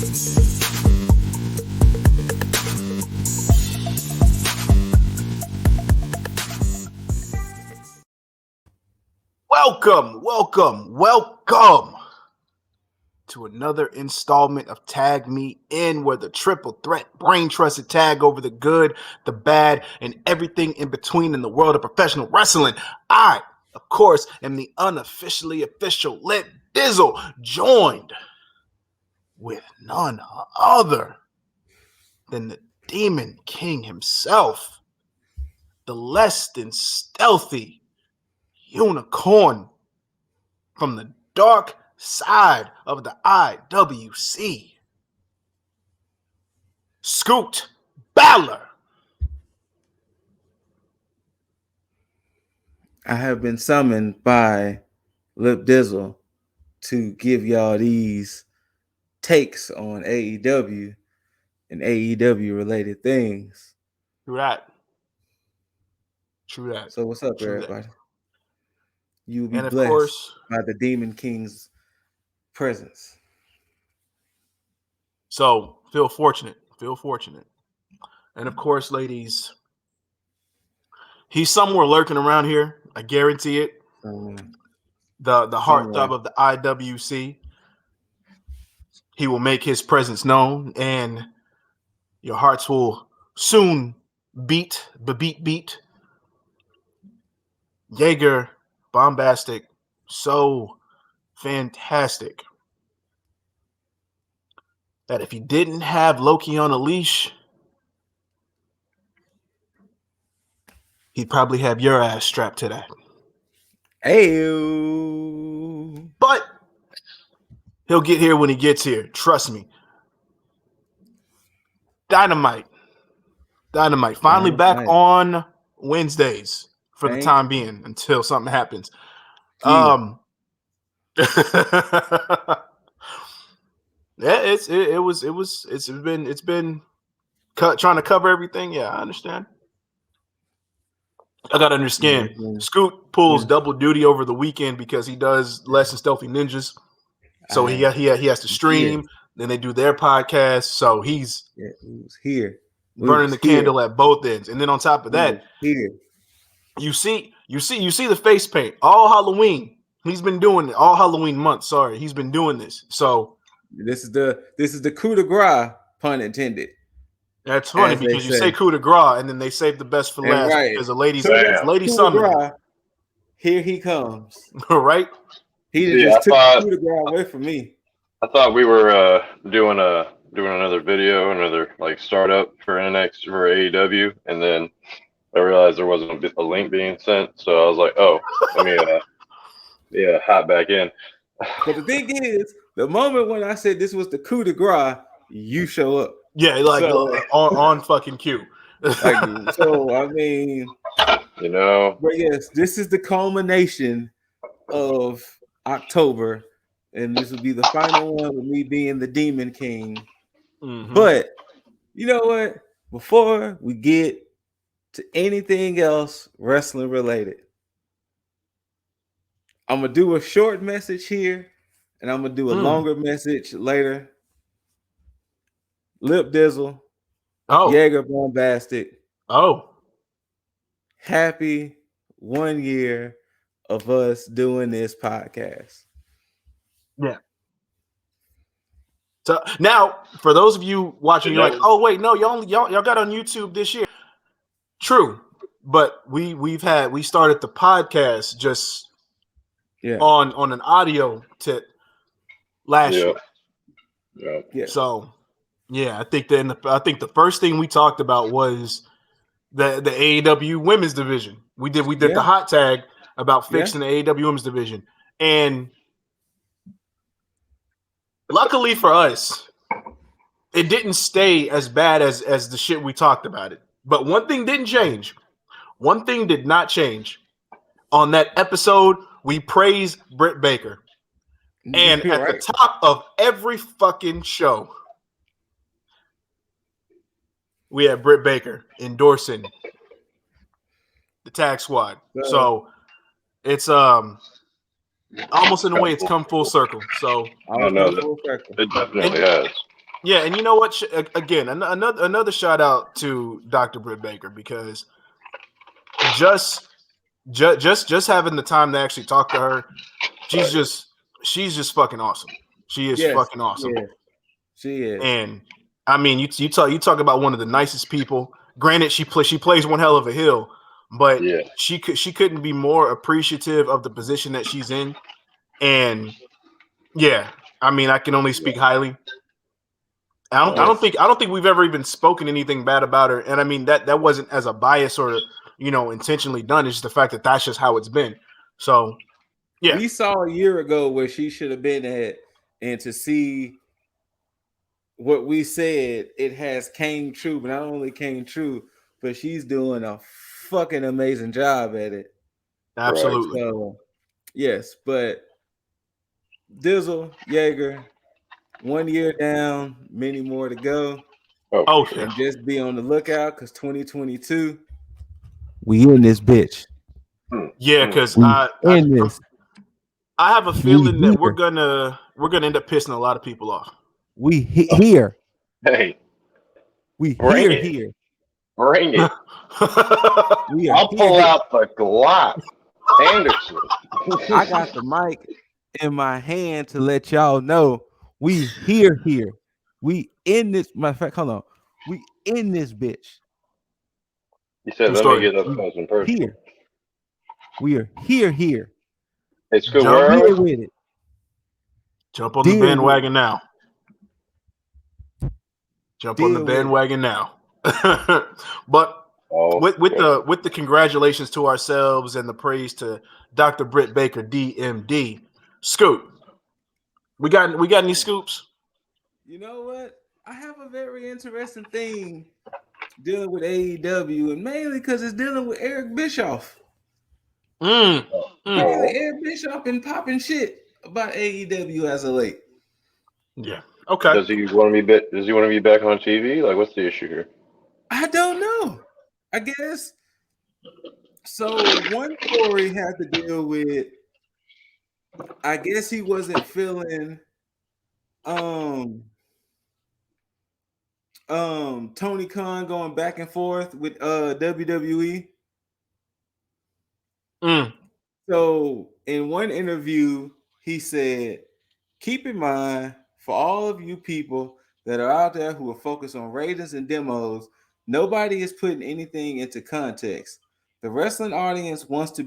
Welcome to another installment of Tag Me In, where the triple threat brain trusted tag over the good, the bad, and everything in between in the world of professional wrestling. I, of course, am the unofficially official Lit Dizzle, joined with none other than the Demon King himself, the less than stealthy unicorn from the dark side of the IWC, Scoot Balor. I have been summoned by Lip Dizzle to give y'all these takes on AEW and AEW related things. True that. So what's up, everybody? You will be blessed, of course, by the Demon King's presence. So feel fortunate. And of course, ladies, he's somewhere lurking around here. I guarantee it. The heartthrob of the IWC. He will make his presence known, and your hearts will soon beat. Jaeger, bombastic, so fantastic that if he didn't have Loki on a leash, he'd probably have your ass strapped to that. Ayo. But he'll get here when he gets here. Trust me. Dynamite. Finally back on Wednesdays for the time being until something happens. Yeah, it's been trying to cover everything. Yeah, I understand. I gotta understand. Scoot pulls double duty over the weekend because he does Less Than Stealthy Ninjas. So he has to stream. Then they do their podcast. So he's here burning the candle at both ends. And then on top of that, you see the face paint all Halloween. He's been doing it all Halloween month. Sorry, he's been doing this. So this is the coup de grace, pun intended. That's funny because you say coup de grace and then they save the best for last because the lady summoned. Here he comes. Right? He just took the coup de grace away from me. I thought we were doing another video, another like startup for NXT for AEW, and then I realized there wasn't a link being sent, so I was like, "Oh, let me hop back in." But the thing is, the moment when I said this was the coup de grace, you show up. Yeah, like on fucking cue. So I mean, but yes, this is the culmination of October, and this will be the final one with me being the Demon King. Mm-hmm. But you know what? Before we get to anything else wrestling related, I'm gonna do a short message here, and I'm gonna do a longer message later. Lip Dizzle, Jaeger Bombastic. Happy 1 year of us doing this podcast. Yeah. So now, for those of you watching, you're like, "Oh wait, no, y'all got on YouTube this year." True, but we started the podcast just on an audio tip last year. Yeah. So. Yeah, I think the first thing we talked about was the AEW women's division. We did the hot tag about fixing the AEW women's division, and luckily for us, it didn't stay as bad as the shit we talked about it. But one thing didn't change. One thing did not change. On that episode, we praised Britt Baker, and at the top of every fucking show, we had Britt Baker endorsing the Tag Squad. So it's almost in a way it's come full circle. So I don't know. It definitely has. Yeah, and you know what? Again, another shout out to Dr. Britt Baker, because just having the time to actually talk to her, she's just fucking awesome. She is Yes, fucking awesome. she is. And I mean, you talk about one of the nicest people. Granted, she plays one hell of a heel, but Yeah. she couldn't be more appreciative of the position that she's in. And yeah, I mean, I can only speak highly. I don't think we've ever even spoken anything bad about her. And I mean, that wasn't as a bias or, intentionally done. It's just the fact that that's just how it's been. So yeah, we saw a year ago where she should have been at, and to see what we said, it has came true. But not only came true, but she's doing a fucking amazing job at it. absolutely. So yes, but Dizzle, Jaeger, 1 year down, many more to go. Oh yeah. And just be on the lookout, because 2022, we in this bitch. Yeah, because I have a feeling that we're gonna end up pissing a lot of people off. We here. Hey, we bring here. Bring it. I'll pull out the Glock. Anderson. I got the mic in my hand to let y'all know we here. We in this. Matter of fact, hold on. We in this bitch. You said, let me get up close and personal. Here. We are here. It's good. Where are we? With it. Jump on the bandwagon now. Jump on the bandwagon now. But with the congratulations to ourselves and the praise to Dr. Britt Baker, DMD. Scoop, we got any scoops? You know what? I have a very interesting thing dealing with AEW, and mainly because it's dealing with Eric Bischoff. Eric Bischoff been popping shit about AEW as of late. Yeah. Okay. Does he want to be back on TV? Like, what's the issue here? I don't know. I guess. So one story had to deal with, I guess he wasn't feeling Tony Khan going back and forth with WWE. So in one interview, he said, keep in mind, for all of you people that are out there who are focused on ratings and demos, nobody is putting anything into context. The wrestling audience wants there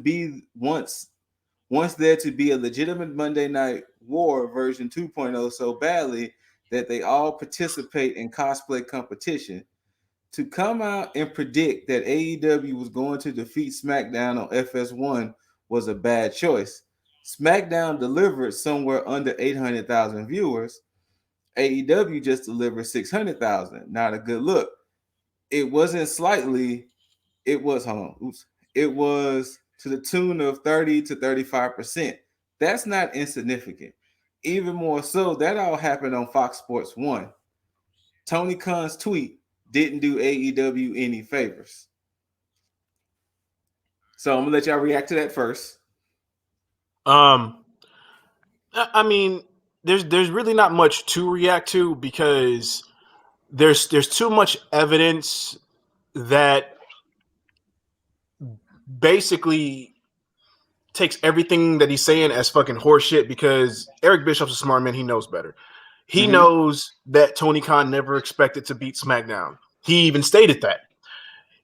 to be a legitimate Monday Night War version 2.0 so badly that they all participate in cosplay competition. To come out and predict that AEW was going to defeat SmackDown on FS1 was a bad choice. SmackDown delivered somewhere under 800,000 viewers. AEW just delivered 600,000. Not a good look. It wasn't slightly. It was It was to the tune of 30 to 35%. That's not insignificant. Even more so, that all happened on Fox Sports 1. Tony Khan's tweet didn't do AEW any favors. So I'm gonna let y'all react to that first. I mean, there's really not much to react to, because there's too much evidence that basically takes everything that he's saying as fucking horseshit, because Eric Bischoff's a smart man. He knows better. He knows that Tony Khan never expected to beat SmackDown. He even stated that.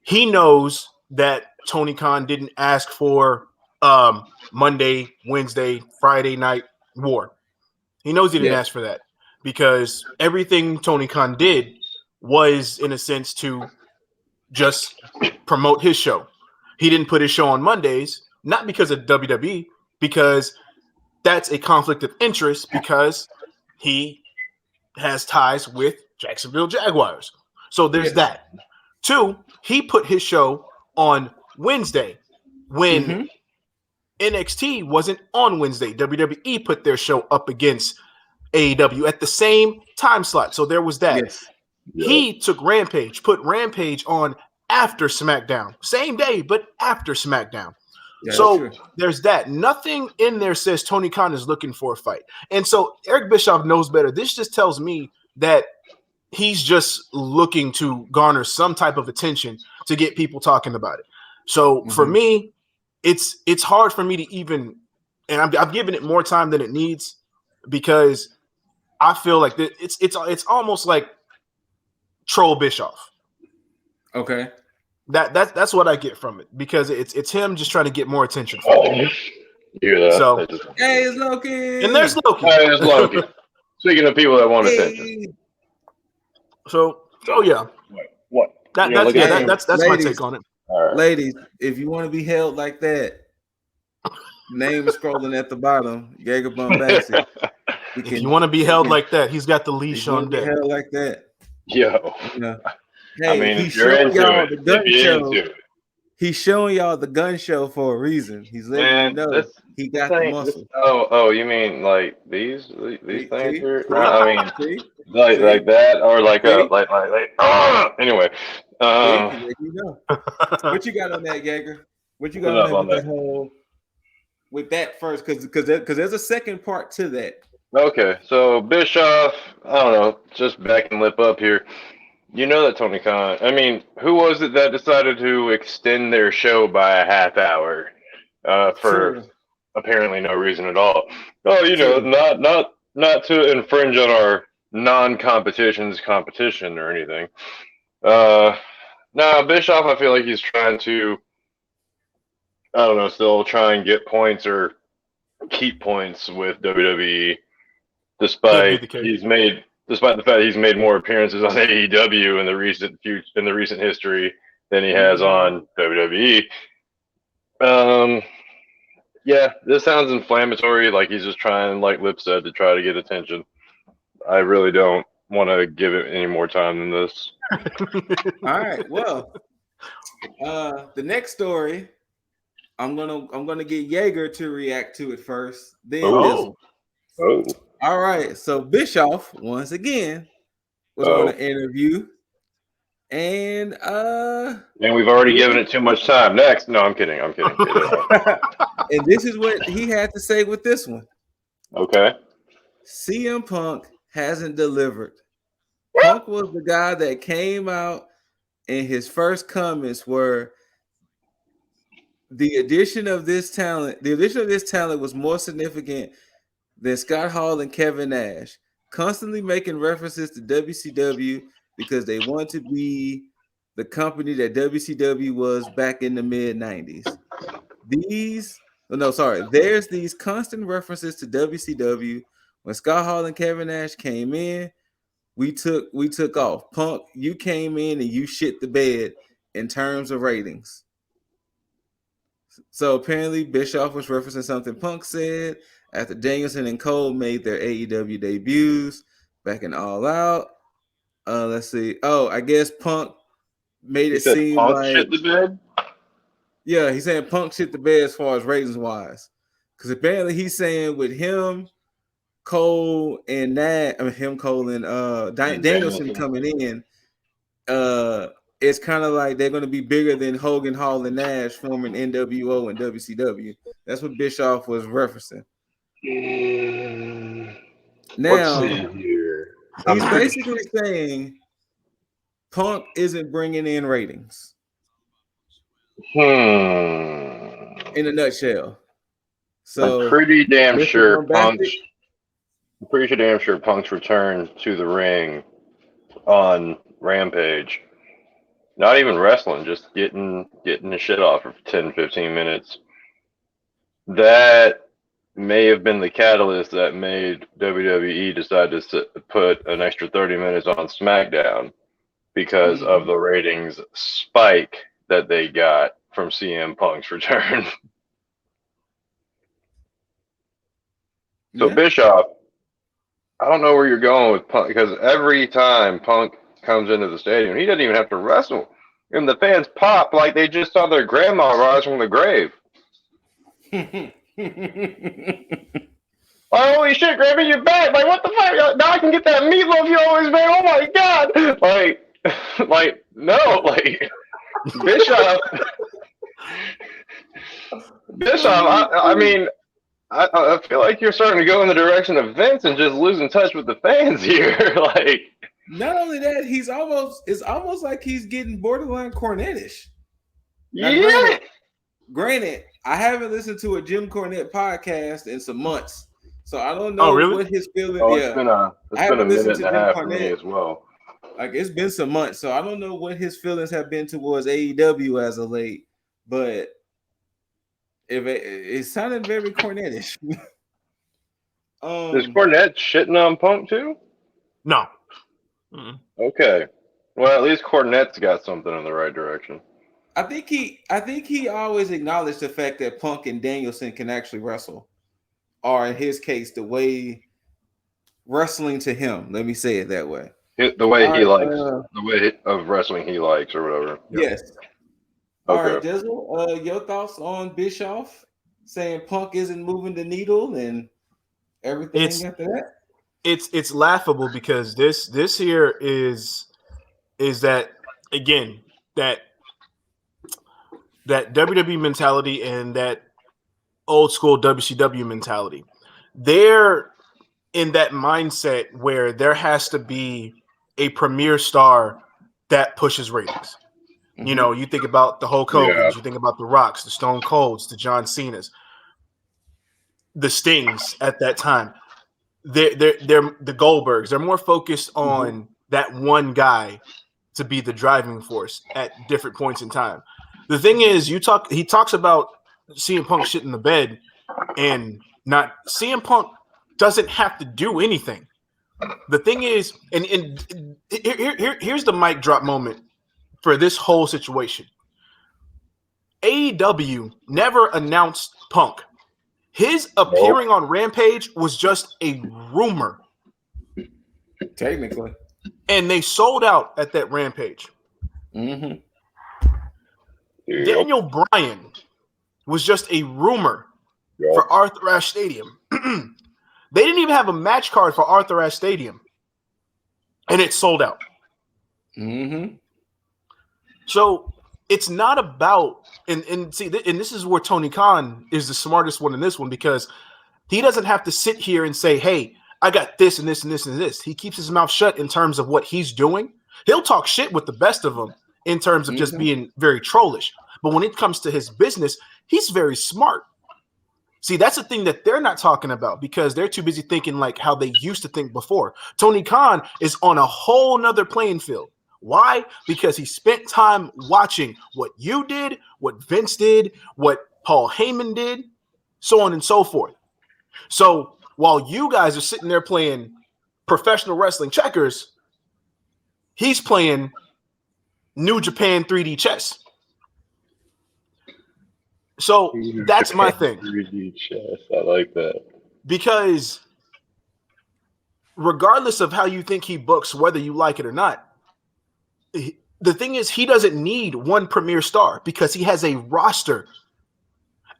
He knows that Tony Khan didn't ask for Monday, Wednesday, Friday night war. He knows he didn't ask for that, because everything Tony Khan did was, in a sense, to just promote his show. He didn't put his show on Mondays, not because of WWE, because that's a conflict of interest, because he has ties with Jacksonville Jaguars. So there's that. 2, he put his show on Wednesday when NXT wasn't on Wednesday. WWE put their show up against AEW at the same time slot. So there was that. Yes. He took Rampage, put Rampage on after SmackDown. Same day, but after SmackDown. Yeah, so there's that. Nothing in there says Tony Khan is looking for a fight. And so Eric Bischoff knows better. This just tells me that he's just looking to garner some type of attention to get people talking about it. So for me, it's hard for me to even, and I'm giving it more time than it needs because I feel like it's almost like troll Bischoff. Okay. That's what I get from it because it's him just trying to get more attention. So, hey, it's Loki. And there's Loki. Hey, it's Loki. Speaking of people that want attention. So yeah. What? That's ladies, my take on it. All right. Ladies, if you want to be held like that, name is scrolling at the bottom. Jaeger Bombastic. If you want to be held like that, he's got the leash on deck. Held like that. Yo. Yeah. Hey, I mean, if you're into y'all it, the gun show. into it. He's showing y'all the gun show for a reason. He's letting you know he got the muscle. Oh, you mean like these things here? I mean, like that, or like anyway. You know. What you got on that, Jaeger? What you got on that with that first? Because there's a second part to that. Okay, so Bischoff, I don't know, just back and lip up here. You know that Tony Khan. I mean, who was it that decided to extend their show by a half hour for apparently no reason at all? Oh, you know, not to infringe on our non-competition's competition or anything. Now, Bischoff, I feel like he's trying to, I don't know, still try and get points or keep points with WWE, despite the fact he's made more appearances on AEW in the recent history than he has on WWE. Yeah, this sounds inflammatory, like he's just trying, like Lip said, to try to get attention. I really don't want to give it any more time than this. All right, well, the next story, I'm gonna get Jaeger to react to it first. Then all right, so Bischoff once again was on an interview, and we've already given it too much time. Next, no, I'm kidding. And this is what he had to say with this one. Okay. CM Punk hasn't delivered. Punk was the guy that came out, and his first comments were, the addition of this talent was more significant than Scott Hall and Kevin Nash, constantly making references to WCW because they want to be the company that WCW was back in the mid-90s. There's these constant references to WCW. When Scott Hall and Kevin Nash came in, we took off. Punk, you came in and you shit the bed in terms of ratings. So apparently Bischoff was referencing something Punk said after Danielson and Cole made their AEW debuts back in All Out. Let's see. Oh, I guess Punk made it seem Punk like shit the bed? Yeah, he's saying Punk shit the bed as far as ratings wise. Because apparently he's saying with him, Cole and Danielson coming in, it's kind of like they're going to be bigger than Hogan, Hall, and Nash forming NWO and WCW. That's what Bischoff was referencing. Now, he's basically saying Punk isn't bringing in ratings. In a nutshell. So I'm pretty damn sure Punk's return to the ring on Rampage, not even wrestling, just getting the shit off for 10-15 minutes, that may have been the catalyst that made WWE decide to put an extra 30 minutes on SmackDown because of the ratings spike that they got from CM Punk's return. So Bischoff, I don't know where you're going with Punk, because every time Punk comes into the stadium, he doesn't even have to wrestle, and the fans pop like they just saw their grandma rise from the grave. Oh, holy shit, Grandma, you're back! Like, what the fuck? Now I can get that meatloaf you always made. Oh my god! Like no, like Bischoff. I mean, I feel like you're starting to go in the direction of Vince and just losing touch with the fans here. Like, Not only that, it's almost like he's getting borderline Cornette-ish. Now, Yeah. Granted, I haven't listened to a Jim Cornette podcast in some months, so I don't know what his feeling. Oh, yeah, it's been a minute and a half for me as well. Like it's been some months, so I don't know what his feelings have been towards AEW as of late. But if it sounded very Cornette-ish. Is Cornette shitting on Punk too? No. Okay. Well, at least Cornette's got something in the right direction. I think he always acknowledged the fact that Punk and Danielson can actually wrestle, or in his case, the way wrestling to him. Let me say it that way. The way he likes, the way of wrestling he likes, or whatever. Yes. Okay. All right, Dizzle, your thoughts on Bischoff saying Punk isn't moving the needle and everything after that? It's laughable because this here is that again that WWE mentality and that old school WCW mentality. They're in that mindset where there has to be a premier star that pushes ratings. Mm-hmm. You know, you think about the Hulk Hogan's, you think about the Rocks, the Stone Colds, the John Cena's, the Stings at that time. They're the Goldbergs. They're more focused on that one guy to be the driving force at different points in time. The thing is, he talks about CM Punk shit in the bed, and not CM Punk doesn't have to do anything. The thing is, and here's the mic drop moment for this whole situation. AEW never announced Punk. His appearing on Rampage was just a rumor. Technically. And they sold out at that Rampage. Mm-hmm. Daniel Bryan was just a rumor for Arthur Ashe Stadium. They didn't even have a match card for Arthur Ashe Stadium. And it sold out. Mm-hmm. So it's not about and see, and this is where Tony Khan is the smartest one in this one, because he doesn't have to sit here and say, hey, I got this and this and this and this. He keeps his mouth shut in terms of what he's doing. He'll talk shit with the best of them in terms of just being very trollish. But when it comes to his business, he's very smart. See, that's the thing that they're not talking about because they're too busy thinking like how they used to think before. Tony Khan is on a whole nother playing field. Why? Because he spent time watching what you did, what Vince did, what Paul Heyman did, so on and so forth. So while you guys are sitting there playing professional wrestling checkers, he's playing New Japan 3D chess. So that's my thing. 3D chess. I like that. Because regardless of how you think he books, whether you like it or not, the thing is he doesn't need one premier star because he has a roster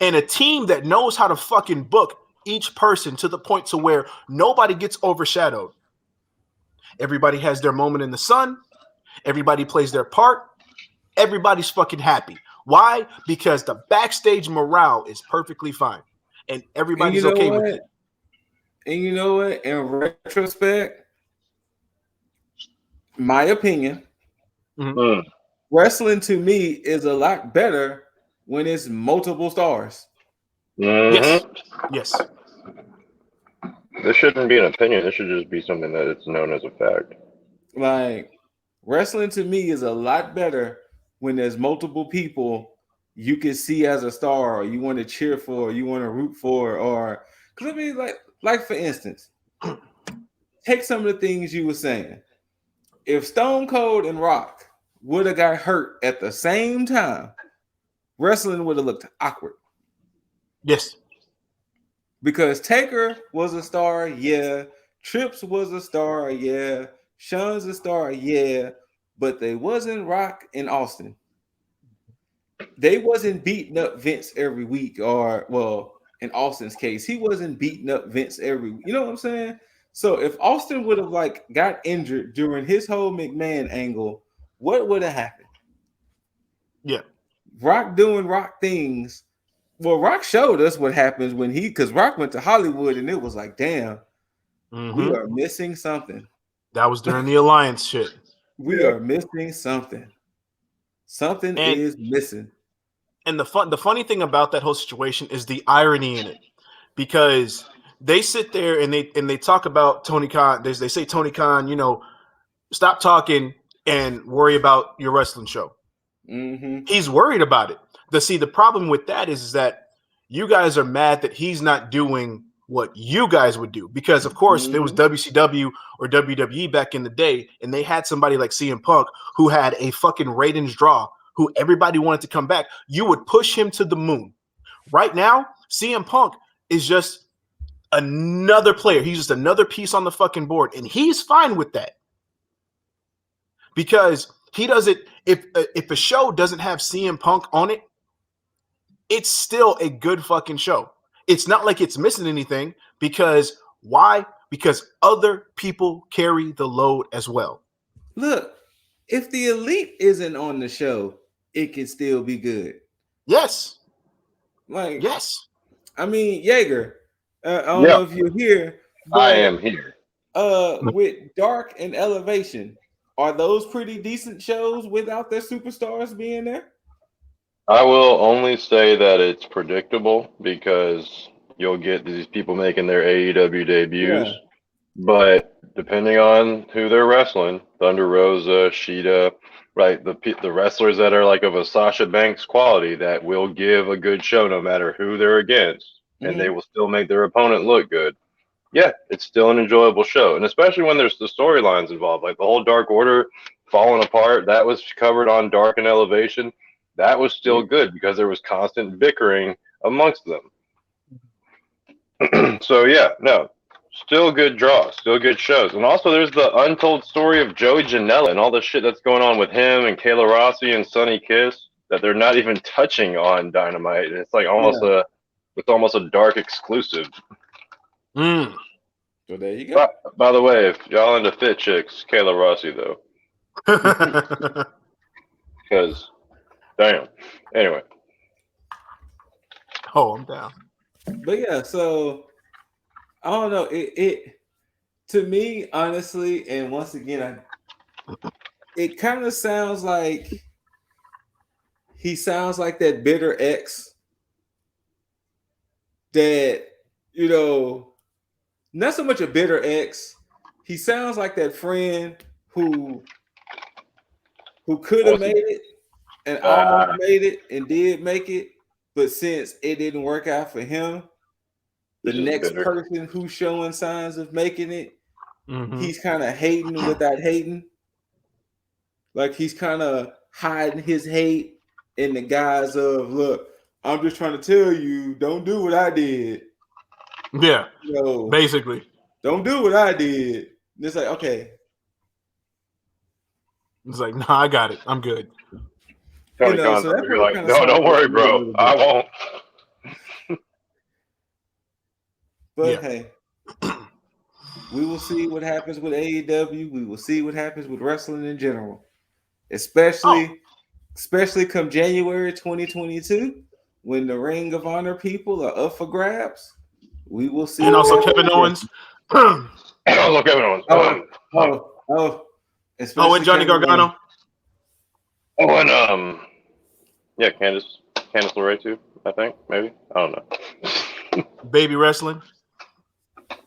and a team that knows how to fucking book each person to the point to where nobody gets overshadowed. Everybody has their moment in the sun. Everybody plays their part. Everybody's fucking happy. Why? Because the backstage morale is perfectly fine. And everybody's okay with it. And you know what? In retrospect, my opinion, wrestling to me is a lot better when it's multiple stars. Yes. Yes. This shouldn't be an opinion. This should just be something that it's known as a fact. Like, wrestling to me is a lot better when there's multiple people you can see as a star, or you want to cheer for, or you want to root for, or because I mean, like for instance, take some of the things you were saying. If Stone Cold and Rock would have got hurt at the same time, wrestling would have looked awkward. Yes. Because Taker was a star, yeah. Trips was a star, yeah. Shawn's a star, yeah. But they wasn't Rock and Austin. They wasn't beating up Vince every week, or, well, in Austin's case, he wasn't beating up Vince every week. You know what I'm saying? So if Austin would have like got injured during his whole McMahon angle, what would have happened? Yeah. Rock doing Rock things. Well, Rock showed us what happens because Rock went to Hollywood and it was like, damn, we are missing something. That was during the alliance shit. We are missing something. Something is missing. And the funny thing about that whole situation is the irony in it, because they sit there and they talk about Tony Khan. They say, Tony Khan, you know, stop talking and worry about your wrestling show. Mm-hmm. He's worried about it. The problem with that is that you guys are mad that he's not doing what you guys would do, because of course if it was WCW or WWE back in the day and they had somebody like CM Punk who had a fucking ratings draw, who everybody wanted to come back, you would push him to the moon. Right now, CM Punk is just another player. He's just another piece on the fucking board, and he's fine with that, because he doesn't. If a show doesn't have CM Punk on it, it's still a good fucking show. It's not like it's missing anything, because why? Because other people carry the load as well. Look, if the Elite isn't on the show, it can still be good. Yes. Like, yes. I mean, Jaeger, I don't know if you're here. But, I am here. With Dark and Elevation, are those pretty decent shows without their superstars being there? I will only say that it's predictable, because you'll get these people making their AEW debuts. Yeah. But depending on who they're wrestling, Thunder Rosa, Sheeta, right, the wrestlers that are like of a Sasha Banks quality that will give a good show no matter who they're against, and they will still make their opponent look good. Yeah, it's still an enjoyable show, and especially when there's the storylines involved, like the whole Dark Order falling apart. That was covered on Dark and Elevation. That was still good because there was constant bickering amongst them. So yeah, no, still good draws, still good shows. And also there's the untold story of Joey Janela and all the shit that's going on with him and Kayla Rossi and Sonny Kiss that they're not even touching on Dynamite. It's like almost it's almost a Dark exclusive. So there you go. By the way, if y'all into fit chicks, Kayla Rossi though. Because damn. Anyway. Oh, I'm down. But yeah, so I don't know. It to me, honestly, and once again, it kind of sounds like he sounds like that bitter ex that, you know, not so much a bitter ex. He sounds like that friend who could have made it and almost made it and did make it, but since it didn't work out for him, the next person who's showing signs of making it, he's kind of hating without hating. Like he's kind of hiding his hate in the guise of, look, I'm just trying to tell you, don't do what I did. Yeah, you know, basically. Don't do what I did. And it's like, okay. It's like, nah, I got it. I'm good. You know, so you're like, no, don't worry, bro. I won't. But hey, we will see what happens with AEW. We will see what happens with wrestling in general, especially come January 2022, when the Ring of Honor people are up for grabs. We will see. And also Kevin Owens. And also Kevin Owens. And Johnny Gargano. Oh, and yeah, Candice LeRae too. I think maybe, I don't know. Baby wrestling.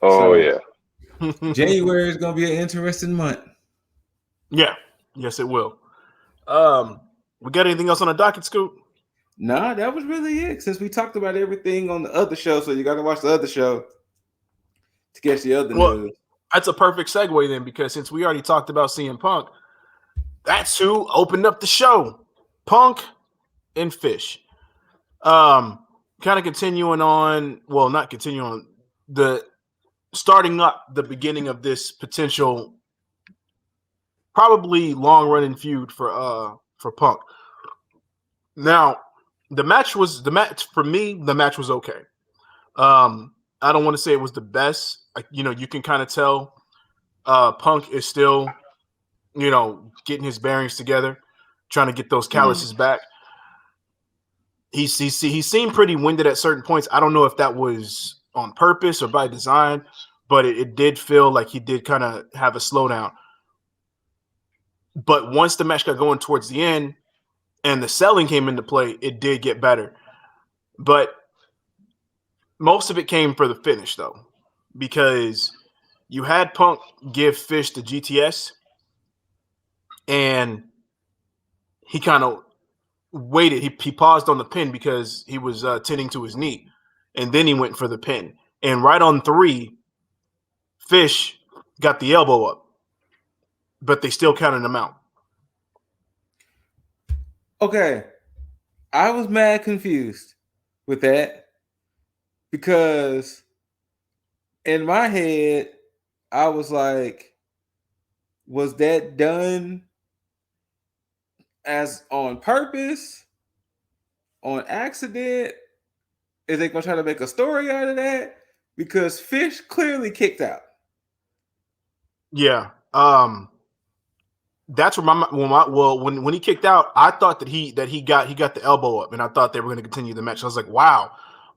Oh yeah. January is gonna be an interesting month. Yeah. Yes, it will. We got anything else on the docket, Scoot? Nah, that was really it. Since we talked about everything on the other show, so you got to watch the other show to catch the other news. That's a perfect segue then, because since we already talked about CM Punk, that's who opened up the show. Punk and Fish. Kind of continuing on, well, not continuing on, starting up the beginning of this potential, probably long-running feud for Punk. Now, the match was okay. I don't want to say it was the best. You know, you can kind of tell Punk is still, you know, getting his bearings together, trying to get those calluses back. He seemed pretty winded at certain points. I don't know if that was on purpose or by design, but it did feel like he did kind of have a slowdown. But once the match got going towards the end and the selling came into play, it did get better. But most of it came for the finish, though, because you had Punk give Fish the GTS, and he kind of waited. He paused on the pin because he was tending to his knee, and then he went for the pin. And right on 3, Fish got the elbow up, but they still counted him out. Okay, I was mad confused with that because in my head, I was like, was that done as on purpose, on accident? Is they gonna try to make a story out of that? Because Fish clearly kicked out. Yeah. That's where when he kicked out, I thought that he got the elbow up, and I thought they were going to continue the match. I was like, wow.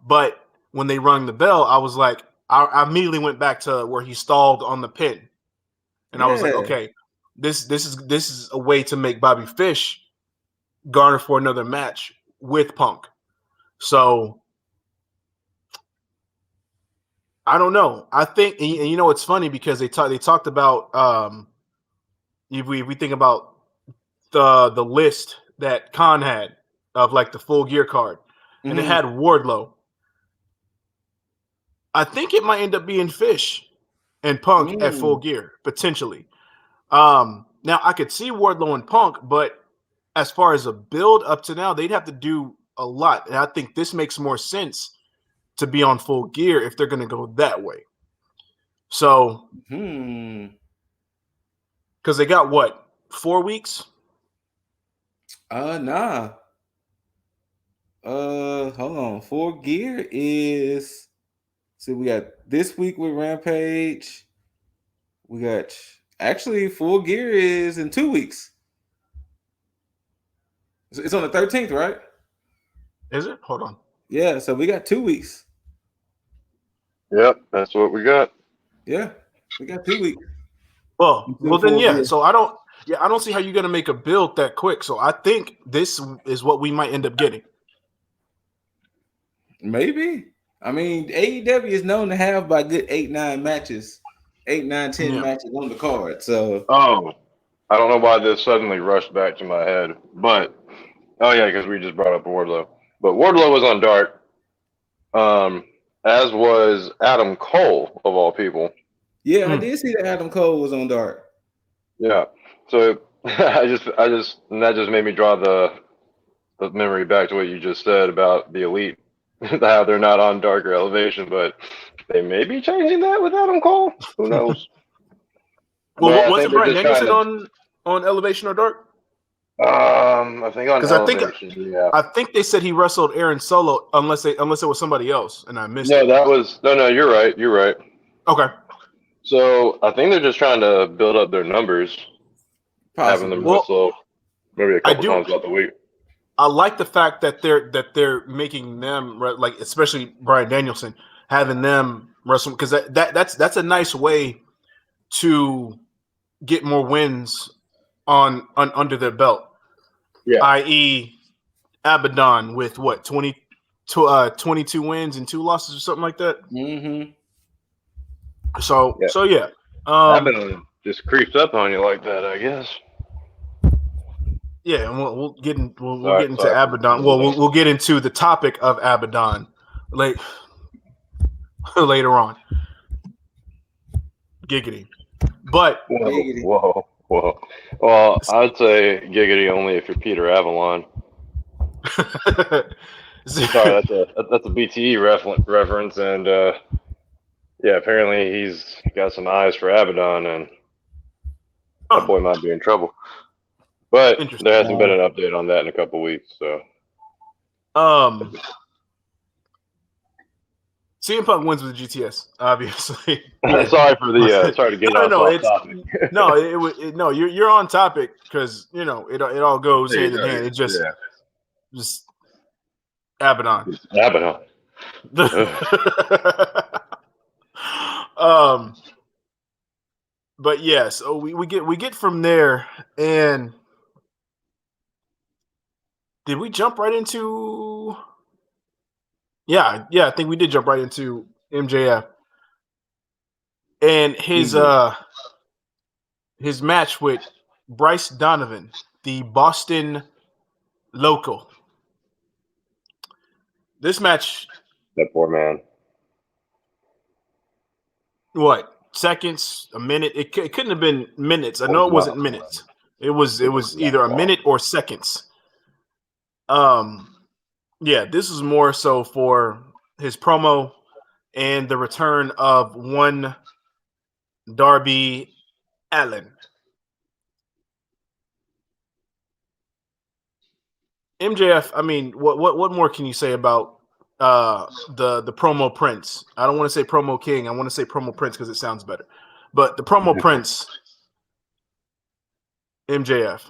But when they rung the bell, I was like, I immediately went back to where he stalled on the pin, and I was like, okay, this is a way to make Bobby Fish garner for another match with Punk. So I don't know. I think, and you know, it's funny because they talked about if we think about the list that Khan had of like the Full Gear card, and it had Wardlow. I think it might end up being Fish and Punk at Full Gear potentially. Now I could see Wardlow and Punk, but as far as a build up to now, they'd have to do a lot, and I think this makes more sense to be on Full Gear if they're going to go that way. So, because they got what, 4 weeks? Nah. Hold on. Full Gear is, so we got this week with Rampage. We got actually Full Gear is in 2 weeks. It's on the 13th, right? Is it? Hold on. Yeah, so we got 2 weeks. Yep, that's what we got. Yeah, we got 2 weeks. Well then, yeah. So I don't see how you're gonna make a build that quick. So I think this is what we might end up getting. Maybe. I mean, AEW is known to have about good 8-9 matches, 8-9-10 matches on the card. So, I don't know why this suddenly rushed back to my head, but because we just brought up Wardlow. But Wardlow was on Dark, as was Adam Cole of all people. Yeah, I did see that Adam Cole was on Dark. Yeah, so I just and that just made me draw the memory back to what you just said about the Elite, how they're not on Dark or Elevation, but they may be changing that with Adam Cole. Who knows? Well, wasn't Bryan Danielson on Elevation or Dark? I think on Elevation. I think they said he wrestled Aaron Solo, unless it was somebody else, and I missed it. No. You're right. You're right. Okay. So I think they're just trying to build up their numbers, having them wrestle maybe a couple times throughout the week. I like the fact that they're making them, like, especially Bryan Danielson, having them wrestle, because that's a nice way to get more wins on under their belt. Yeah. I.e., Abaddon with 22 wins and 2 losses or something like that. Mm-hmm. So yeah. Abaddon just creeps up on you like that, I guess. Yeah, and we'll get into Abaddon. Well, we'll get into the topic of Abaddon later on. Giggity. But whoa. Well, I'd say giggity only if you're Peter Avalon. Sorry, that's a BTE reference, and apparently he's got some eyes for Abaddon, and that boy might be in trouble. But there hasn't been an update on that in a couple weeks, so. CM Punk wins with the GTS, obviously. Sorry to get off topic. No, you're on topic because it all goes hand in hand. It just Abaddon. Abaddon. But yeah, so we get from there, and did we jump right into? Yeah, I think we did jump right into MJF and his match with Bryce Donovan, the Boston local. This match, That poor man. what, seconds, a minute? It couldn't have been minutes. I know it wasn't minutes. It was either a minute or seconds. Yeah, this is more so for his promo and the return of one Darby Allin. MJF, I mean, what more can you say about the promo prince? I don't want to say promo king. I want to say promo prince because it sounds better. But the promo prince, MJF,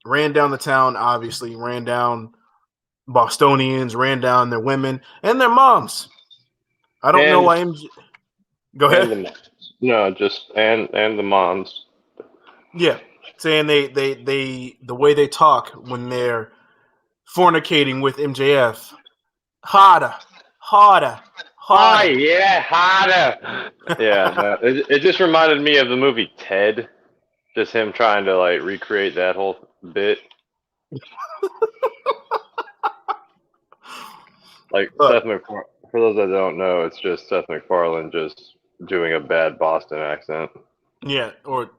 ran down the town. Obviously, ran down Bostonians, ran down their women and their moms. I don't know why MJF. Go ahead. And the moms. Yeah, saying they the way they talk when they're fornicating with MJF, harder. Oh yeah, harder. Yeah, it just reminded me of the movie Ted. Just him trying to like recreate that whole bit. Like Seth MacFarlane. For those that don't know, it's just Seth MacFarlane just doing a bad Boston accent. Yeah, or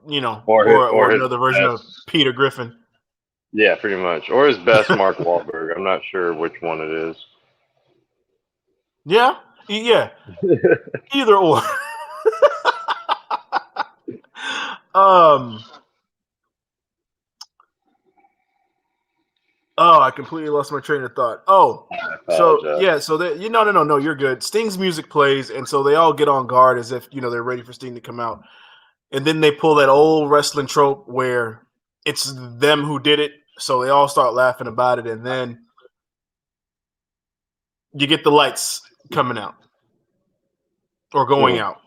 or another version of Peter Griffin. Yeah, pretty much. Or his best Mark Wahlberg. I'm not sure which one it is. Yeah. Either or. Oh, I completely lost my train of thought. Oh, so yeah, so no, you're good. Sting's music plays, and so they all get on guard as if they're ready for Sting to come out, and then they pull that old wrestling trope where it's them who did it, so they all start laughing about it, and then you get the lights coming out or going out.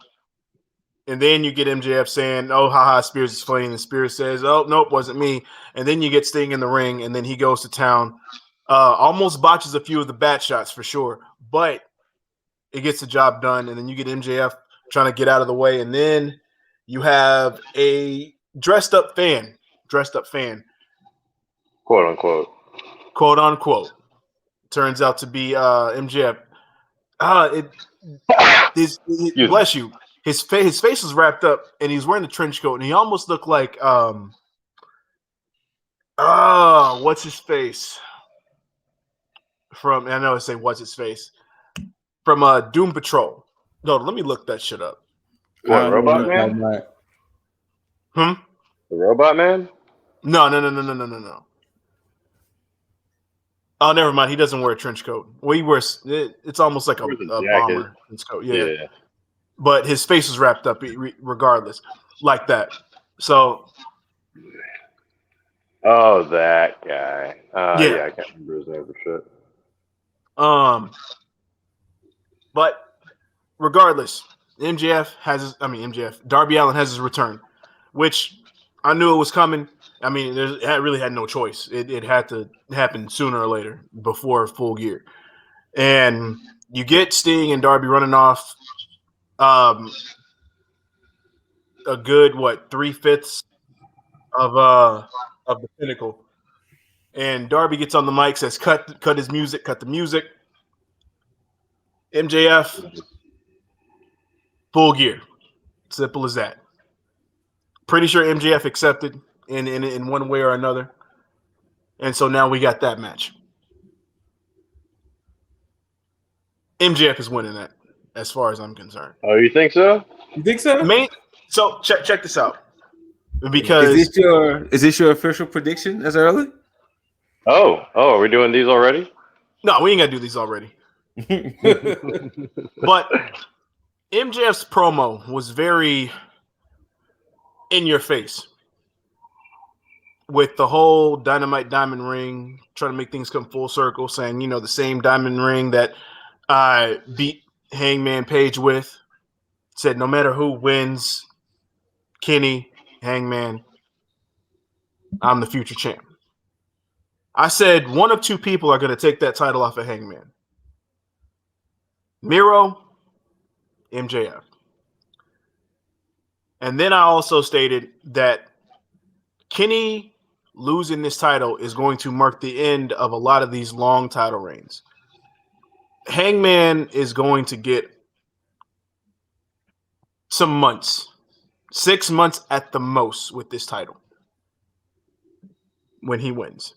And then you get MJF saying, "Oh, haha, Spears is funny." And Spears says, "Oh, nope, wasn't me." And then you get Sting in the ring, and then he goes to town. Almost botches a few of the bat shots for sure, but it gets the job done. And then you get MJF trying to get out of the way, and then you have a dressed up fan, quote unquote, turns out to be MJF. Bless you. His face was wrapped up, and he's wearing a trench coat, and he almost looked like what's his face from? I know I say what's his face from Doom Patrol. No, let me look that shit up. What, Robot Man? The Robot Man? No. Oh, never mind. He doesn't wear a trench coat. Well, he wears it's almost like a bomber trench coat. Yeah. But his face was wrapped up regardless, like that. So. Oh, that guy. Yeah, I can't remember his name for shit. But regardless, Darby Allin has his return, which I knew it was coming. I mean, it really had no choice. It had to happen sooner or later before Full Gear. And you get Sting and Darby running off a good 3/5 of the Pinnacle. And Darby gets on the mic, says cut the music. MJF, Full Gear. Simple as that. Pretty sure MJF accepted in one way or another. And so now we got that match. MJF is winning that, as far as I'm concerned. Oh, you think so? So check this out. Because is this your official prediction as early? Oh, are we doing these already? No, we ain't gotta do these already. But MJF's promo was very in your face with the whole Dynamite diamond ring, trying to make things come full circle, saying, the same diamond ring that I beat Hangman Page with said no matter who wins, Kenny, Hangman, I'm the future champ. I said one of two people are going to take that title off of Hangman. Miro, MJF. And then I also stated that Kenny losing this title is going to mark the end of a lot of these long title reigns. Hangman is going to get some months, 6 months at the most with this title when he wins.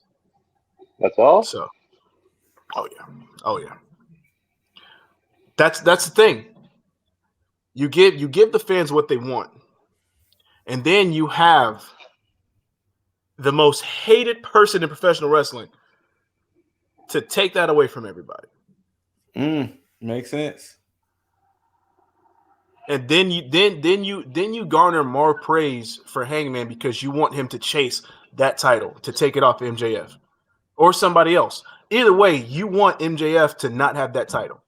That's all? So, oh yeah. That's the thing. You give the fans what they want. And then you have the most hated person in professional wrestling to take that away from everybody. Makes sense. And then you garner more praise for Hangman because you want him to chase that title, to take it off MJF or somebody else. Either way, you want MJF to not have that title.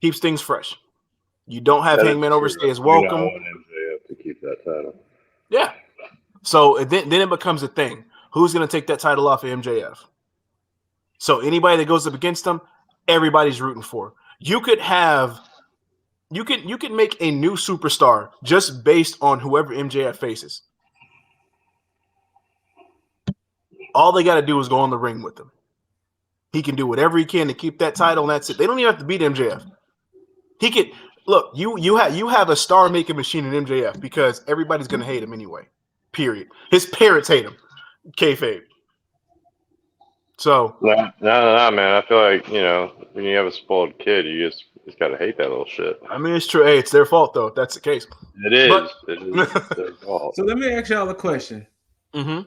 Keeps things fresh. You don't have Hangman overstay as welcome. I want MJF to keep that title. Yeah. So then it becomes a thing. Who's going to take that title off of MJF? So anybody that goes up against him, everybody's rooting for. You could make a new superstar just based on whoever MJF faces. All they got to do is go on the ring with him. He can do whatever he can to keep that title, and that's it. They don't even have to beat MJF. He could look. You have a star making machine in MJF because everybody's going to hate him anyway. Period. His parents hate him. Kayfabe. So No, man. I feel like when you have a spoiled kid, you just got to hate that little shit. I mean, it's true. Hey, it's their fault though. If that's the case. It is. But, it is their fault. So let me ask y'all a question. Mm-hmm.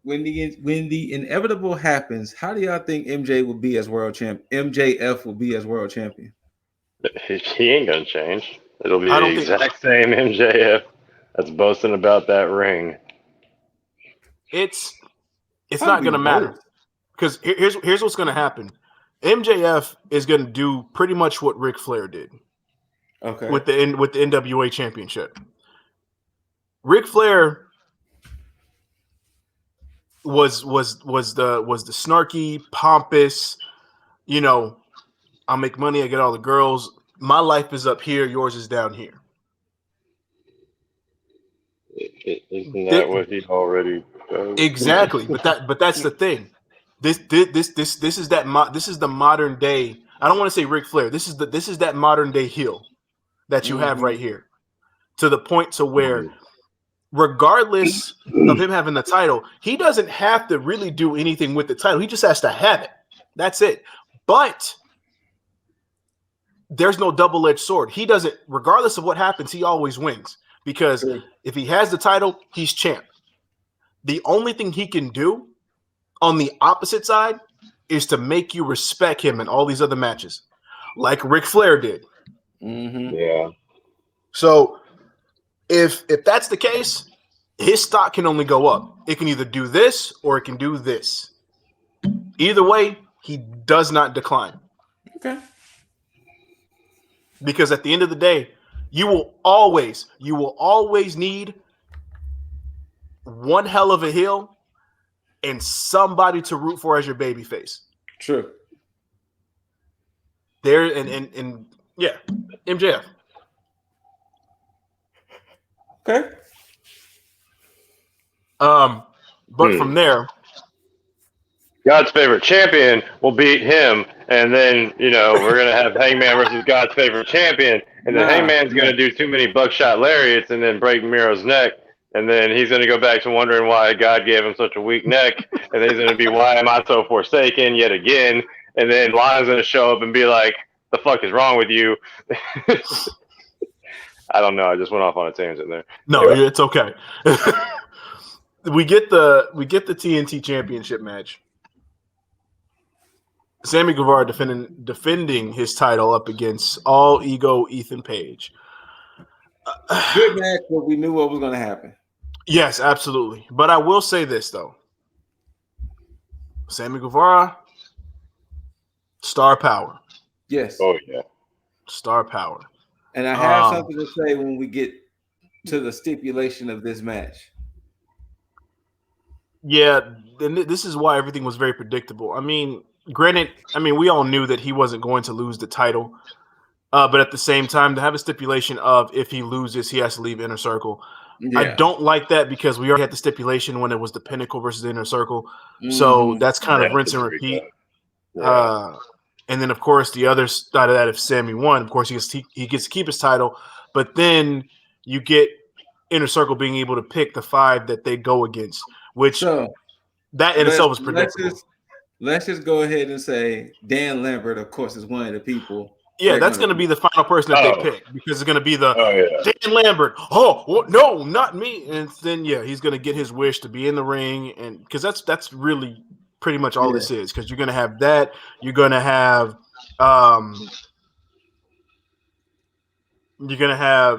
When the inevitable happens, how do y'all think MJF will be as world champion? He ain't gonna change. It'll be the exact same MJF that's boasting about that ring. It's not gonna matter because here's what's gonna happen. MJF is gonna do pretty much what Ric Flair did. Okay. With the NWA Championship. Ric Flair was the snarky, pompous, I'll make money, I get all the girls. My life is up here, yours is down here. Isn't that what he already does? Exactly, but that's the thing. This is the modern day. I don't want to say Ric Flair. This is that modern day heel that you have right here. To the point to where regardless of him having the title, he doesn't have to really do anything with the title. He just has to have it. That's it. But there's no double-edged sword. He doesn't, regardless of what happens, he always wins. Because if he has the title, he's champ. The only thing he can do on the opposite side is to make you respect him in all these other matches, like Ric Flair did. Mm-hmm. Yeah. So if that's the case, his stock can only go up. It can either do this or it can do this. Either way, he does not decline. Okay. Because at the end of the day, you will always need one hell of a heel and somebody to root for as your baby face. True. There and yeah, MJF. Okay. But from there, God's favorite champion will beat him, and then we're gonna have Hangman versus God's favorite champion, and then Hangman's gonna do too many buckshot lariats and then break Miro's neck, and then he's gonna go back to wondering why God gave him such a weak neck, and then he's gonna be, why am I so forsaken yet again? And then Lion's gonna show up and be like, the fuck is wrong with you? I don't know. I just went off on a tangent there. No, it's okay. we get the TNT Championship match. Sammy Guevara defending his title up against All Ego Ethan Page. Good match, but we knew what was going to happen. Yes, absolutely. But I will say this though: Sammy Guevara, star power. Yes. Oh yeah. Star power. And I have something to say when we get to the stipulation of this match. Yeah, and this is why everything was very predictable. I mean, granted, we all knew that he wasn't going to lose the title, but at the same time, to have a stipulation of if he loses, he has to leave Inner Circle. Yeah. I don't like that because we already had the stipulation when it was the Pinnacle versus the Inner Circle, so that's kind of rinse and repeat. Yeah. And then, of course, the other side of that, if Sammy won, of course, he gets to keep his title, but then you get Inner Circle being able to pick the 5 that they go against, which that in itself is predictable. Let's just go ahead and say Dan Lambert, of course, is one of the people. Yeah, that's going to be the final person that they pick because it's going to be the Dan Lambert. Oh, no, not me. And then, he's going to get his wish to be in the ring, and because that's really pretty much all this is, because you're going to have that. You're going to have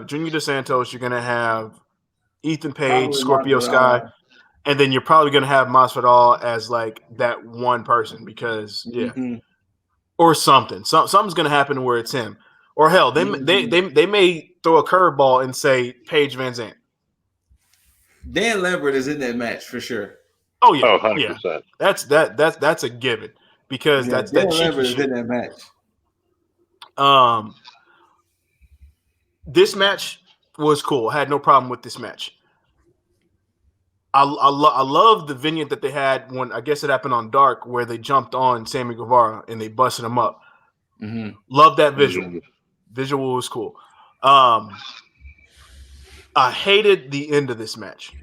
Junior DeSantos. You're going to have Ethan Page, Scorpio Sky. And then you're probably going to have Masvidal as like that one person because or something. Something's going to happen where it's him. Or hell, they may throw a curveball and say Paige Van Zandt. Dan Lambert is in that match for sure. Oh yeah, 100%. Yeah. That's a given because that's Dan Lambert is in that match. This match was cool. I had no problem with this match. I love the vignette that they had when I guess it happened on Dark where they jumped on Sammy Guevara and they busted him up. Love that visual. Visual was cool. I hated the end of this match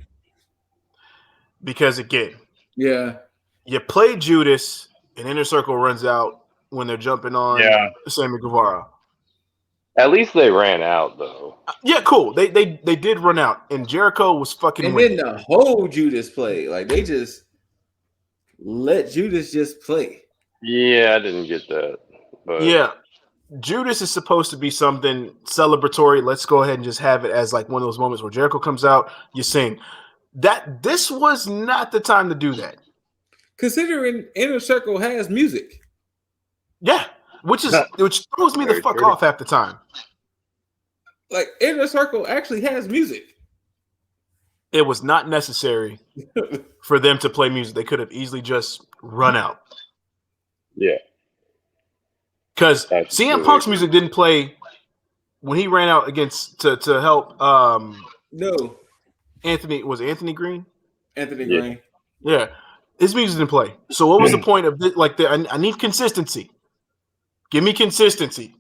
because again, you play Judas and Inner Circle runs out when they're jumping on Sammy Guevara. At least they ran out, though. Yeah, cool. They did run out, and Jericho was fucking. And then the whole Judas play, like they just let Judas just play. Yeah, I didn't get that. But yeah, Judas is supposed to be something celebratory. Let's go ahead and just have it as like one of those moments where Jericho comes out, you sing. That this was not the time to do that. Considering Inner Circle has music. Yeah. Which throws me the fuck off half the time. Like Inner Circle actually has music. It was not necessary for them to play music. They could have easily just run out. Yeah. Because CM Punk's music didn't play when he ran out against to help no. Anthony Green? Anthony Green. Yeah. His music didn't play. So what was the point of this? Like I need consistency. Give me consistency.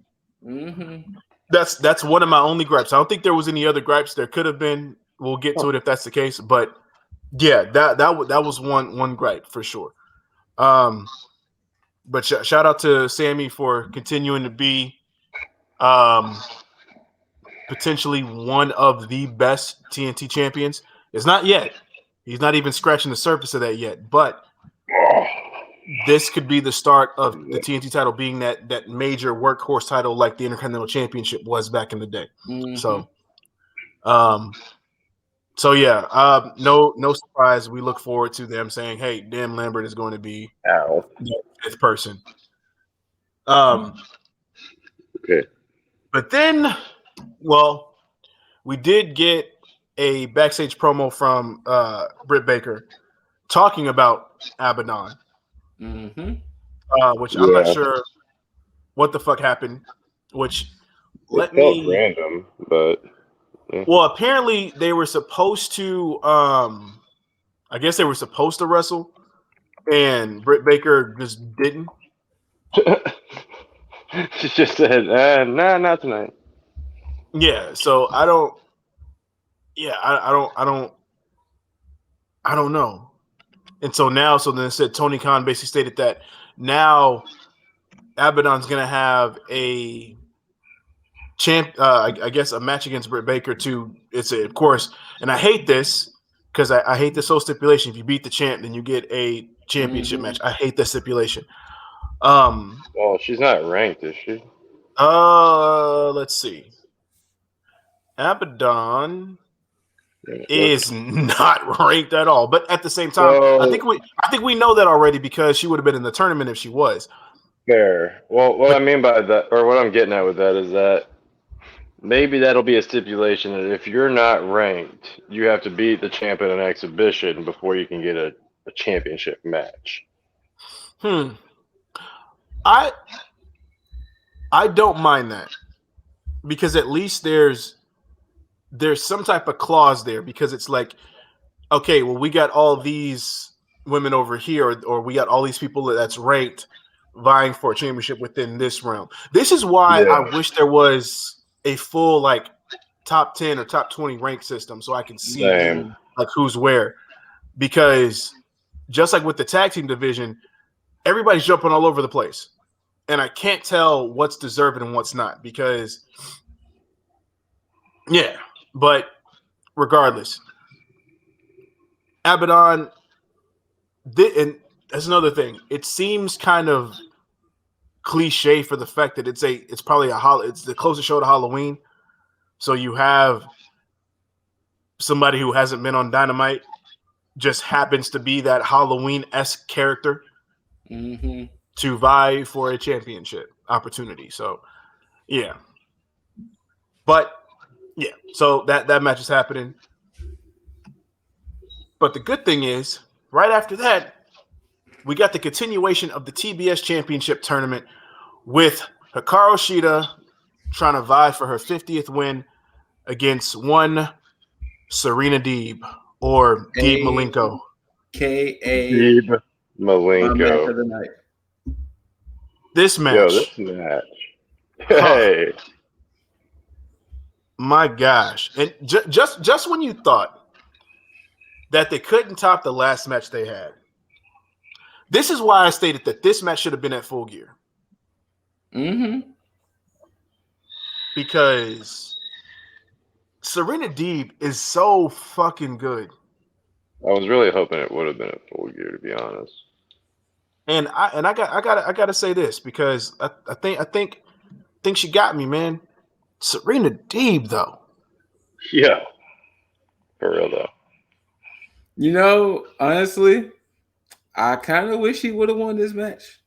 That's one of my only gripes. I don't think there was any other gripes. There could have been. We'll get to it if that's the case. But yeah, that was one gripe for sure. But shout out to Sammy for continuing to be potentially one of the best TNT champions. It's not yet. He's not even scratching the surface of that yet. But this could be the start of the TNT title being that major workhorse title like the Intercontinental Championship was back in the day. So no surprise. We look forward to them saying, "Hey, Dan Lambert is going to be the 5th person." Okay. But then, we did get a backstage promo from Britt Baker talking about Abaddon. Which I'm not sure what the fuck happened. Which felt random, but well, apparently they were supposed to. I guess they were supposed to wrestle, and Britt Baker just didn't. She just said, "Nah, not tonight." Yeah, so I don't. Yeah, I don't know. And so then it said Tony Khan basically stated that now Abaddon's going to have a I guess a match against Britt Baker too. Of course, and I hate this because I hate this whole stipulation. If you beat the champ, then you get a championship match. I hate that stipulation. Well, she's not ranked, is she? Let's see. Abaddon is not ranked at all, but at the same time, I think we know that already because she would have been in the tournament if she was. Fair. Well, what I mean by that, or what I'm getting at with that, is that maybe that'll be a stipulation that if you're not ranked, you have to beat the champ in an exhibition before you can get a championship match. I don't mind that, because at least there's some type of clause there, because it's like, okay, well, we got all these women over here, or we got all these people that's ranked vying for a championship within this realm. This is why I wish there was a full like top 10 or top 20 rank system, so I can see like who's where, because just like with the tag team division, everybody's jumping all over the place, and I can't tell what's deserving and what's not, because but regardless, Abaddon, and that's another thing. It seems kind of cliche for the fact that it's probably it's the closest show to Halloween. So you have somebody who hasn't been on Dynamite, just happens to be that Halloween-esque character to vie for a championship opportunity. So yeah. But yeah, so that match is happening. But the good thing is, right after that, we got the continuation of the TBS Championship Tournament with Hikaru Shida trying to vie for her 50th win against one Serena Deeb, or Deeb Malenko. K.A. Deeb Malenko. This match. Yo, this match. Hey. My gosh. And just when you thought that they couldn't top the last match they had, this is why I stated that this match should have been at Full Gear. Because Serena Deeb is so fucking good. I was really hoping it would have been at Full Gear, to be honest. And I gotta say this, because I think she got me, man. Serena Deeb, though. Yeah. For real, though. You know, honestly, I kind of wish he would have won this match.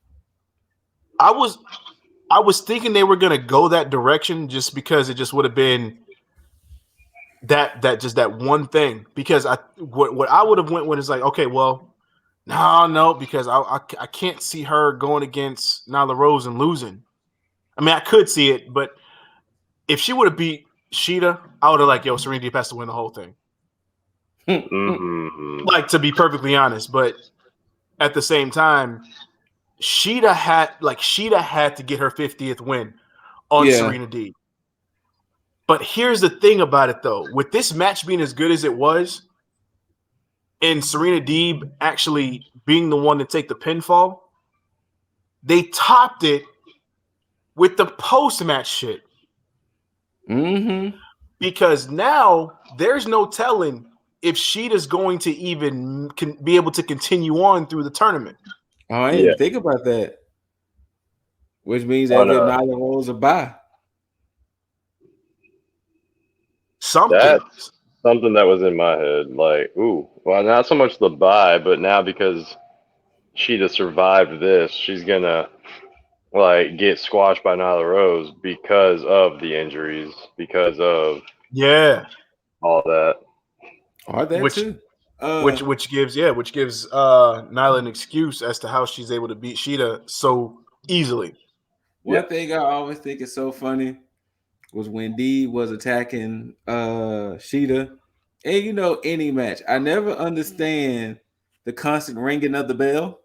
I was thinking they were gonna go that direction, just because it just would have been that one thing. Because what I would have went with is like, okay, well, no, because I can't see her going against Nyla Rose and losing. I mean, I could see it, but if she would have beat Shida, I would have like, yo, Serena Deeb has to win the whole thing. Like, to be perfectly honest, but at the same time, Shida had to get her 50th win on Serena Deeb. But here's the thing about it, though. With this match being as good as it was, and Serena Deeb actually being the one to take the pinfall, they topped it with the post-match shit. Because now there's no telling if Shida's going to even be able to continue on through the tournament. Oh, I didn't think about that. Which means that Nyla Rose a bye. That's something that was in my head. Like, ooh, well, not so much the bye, but now because Shida survived this, she's gonna like get squashed by Nyla Rose because of the injuries, because of all that. Or that too. Which gives Nyla an excuse as to how she's able to beat Shida so easily. One thing I always think is so funny was when Deeb was attacking Shida, and you know, any match, I never understand the constant ringing of the bell.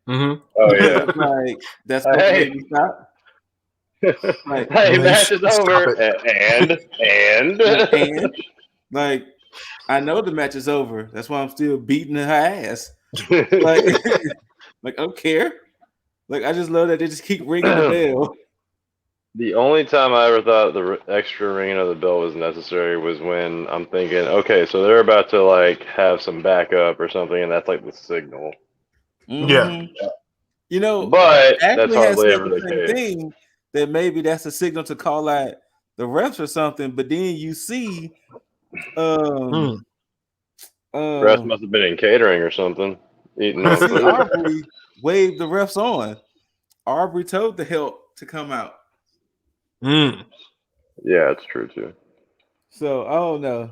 Oh yeah, like that's what made me stop. Like, hey, match is over, and like, I know the match is over. That's why I'm still beating her ass. Like, like I don't care. Like, I just love that they just keep ringing the bell. The only time I ever thought the extra ringing of the bell was necessary was when I'm thinking, okay, so they're about to like have some backup or something, and that's like the signal. Yeah. You know, but that's hardly ever the case. Thing that maybe that's a signal to call out the refs or something, but then you see refs must have been in catering or something. Eating Aubrey waved the refs on. Aubrey told the help to come out. Yeah, it's true too. So I don't know,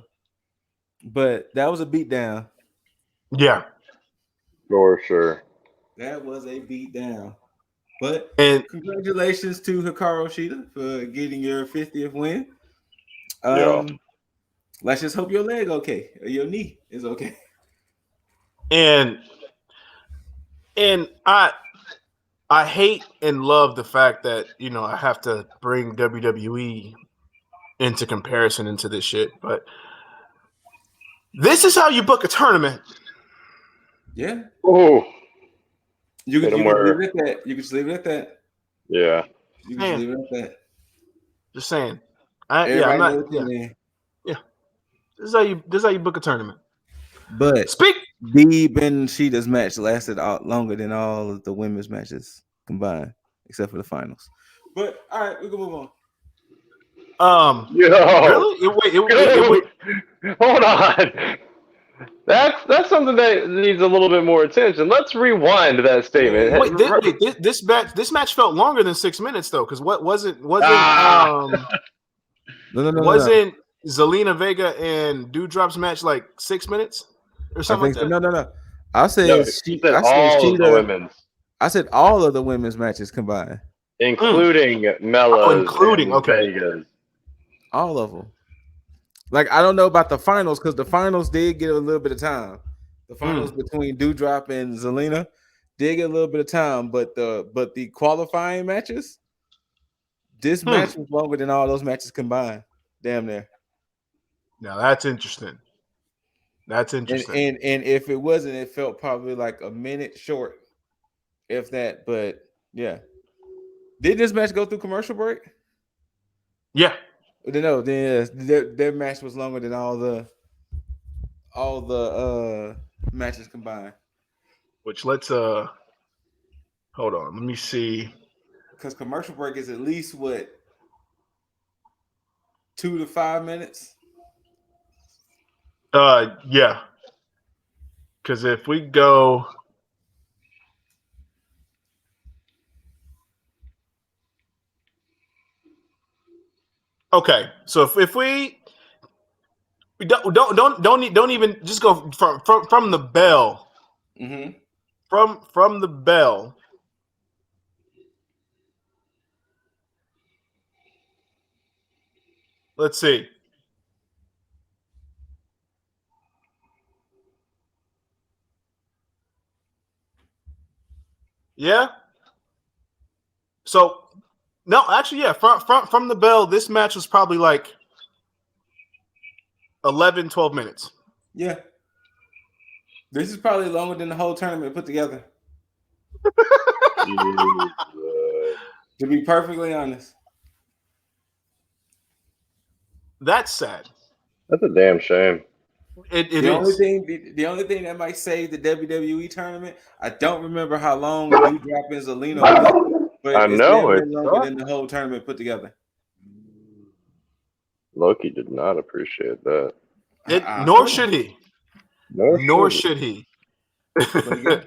but that was a beatdown. Yeah, For sure. That was a beatdown. But and congratulations to Hikaru Shida for getting your 50th win. Yeah. Let's just hope your leg okay, or your knee is okay. and I hate and love the fact that I have to bring WWE into comparison into this shit, but this is how you book a tournament. Yeah. Oh, You hit could 'em leave where. it at that. You could just leave it at that. Yeah. You can just leave it at that. Just saying. Everybody I'm not. knows your name. Yeah. This is how you book a tournament. But Speak. Deeb and Sheeta's match lasted longer than all of the women's matches combined, except for the finals. But all right, we can move on. Yo. Really? Hold on. That's something that needs a little bit more attention. Let's rewind that statement. This match felt longer than 6 minutes though, because wasn't No. wasn't Zelina Vega and Doudrop's match like 6 minutes or something like that? No. I said No, he said all of the women's. I said all of the women's matches combined, including Mella's, including and Vega's. All of them. Like I don't know about the finals because the finals did get a little bit of time. The finals between Doudrop and Zelina did get a little bit of time, but the qualifying matches, this match was longer than all those matches combined. Damn near. Now that's interesting. That's interesting. And if it wasn't, it felt probably like a minute short, if that. But yeah, did this match go through commercial break? Yeah. No, their match was longer than all the matches combined. Which let's hold on. Let me see. Because commercial break is at least what 2 to 5 minutes. Yeah. Because if we go. Okay, so if we don't even just go from the bell. Mm-hmm. From the bell. Let's see. Yeah. So no, actually, yeah. From the bell, this match was probably like 11, 12 minutes. Yeah. This is probably longer than the whole tournament put together. To be perfectly honest. That's sad. That's a damn shame. The only thing that might save the WWE tournament, I don't remember how long Doudrop and Zelina went, but I know it's longer than the whole tournament put together. Loki did not appreciate that. Nor should he. Nor should he. Again,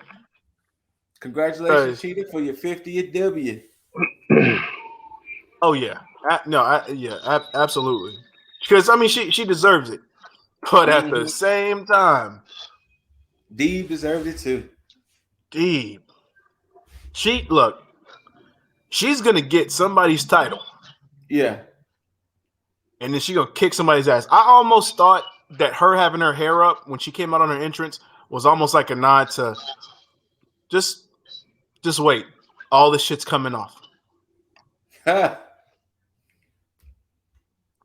congratulations, Cheetah, for your 50th W. Oh yeah, absolutely. Because I mean, she deserves it, but at the same time, Deeb deserved it too. Deeb, she's gonna get somebody's title. Yeah, and then she gonna kick somebody's ass. I almost thought that her having her hair up when she came out on her entrance was almost like a nod to just wait. All this shit's coming off.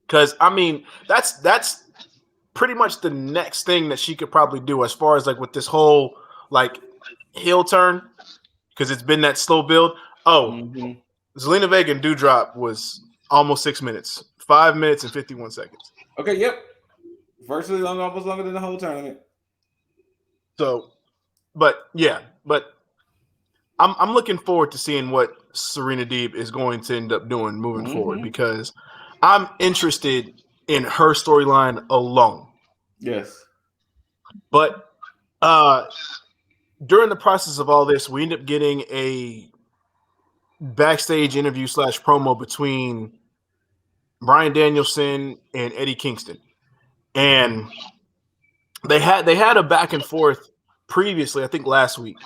Because I mean, that's pretty much the next thing that she could probably do as far as like with this whole like heel turn, because it's been that slow build. Zelina Vega and Doudrop was almost 6 minutes, 5 minutes and 51 seconds. Okay, yep, virtually almost longer than the whole tournament. So, but I'm looking forward to seeing what Serena Deeb is going to end up doing moving forward, because I'm interested in her storyline alone. Yes. But during the process of all this, we end up getting a backstage interview / promo between Bryan Danielson and Eddie Kingston, and they had a back and forth previously, I think last week,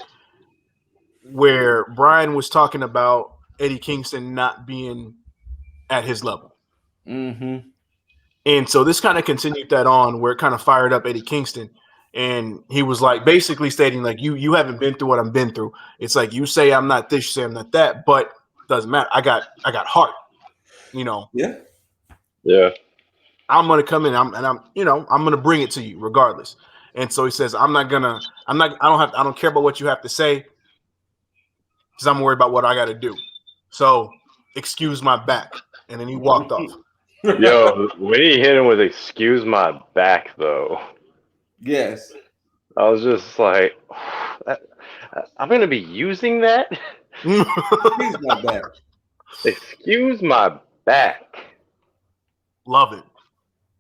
where Bryan was talking about Eddie Kingston not being at his level. Mm-hmm. And so this kind of continued that on, where it kind of fired up Eddie Kingston. And he was like basically stating like you haven't been through what I've been through. It's like you say I'm not this, you say I'm not that, but doesn't matter. I got heart. You know. Yeah. Yeah. I'm gonna come in. I'm gonna bring it to you regardless. And so he says, I don't care about what you have to say because I'm worried about what I got to do. So excuse my back. And then he walked off. Yo, when he hit him with "excuse my back," though, yes, I was just like, I'm gonna be using that. excuse my back. Excuse my back. Love it.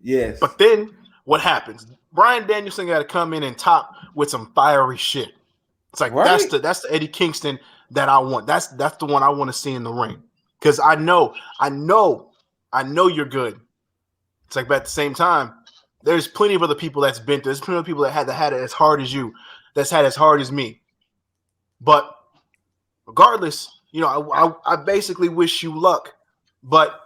Yes. But then what happens? Bryan Danielson got to come in and top with some fiery shit. It's like that's the Eddie Kingston that I want. That's the one I want to see in the ring. Because I know you're good. It's like, but at the same time, there's plenty of other people that's been through. There's plenty of people that had it as hard as you, that's had as hard as me. But regardless, I basically wish you luck. But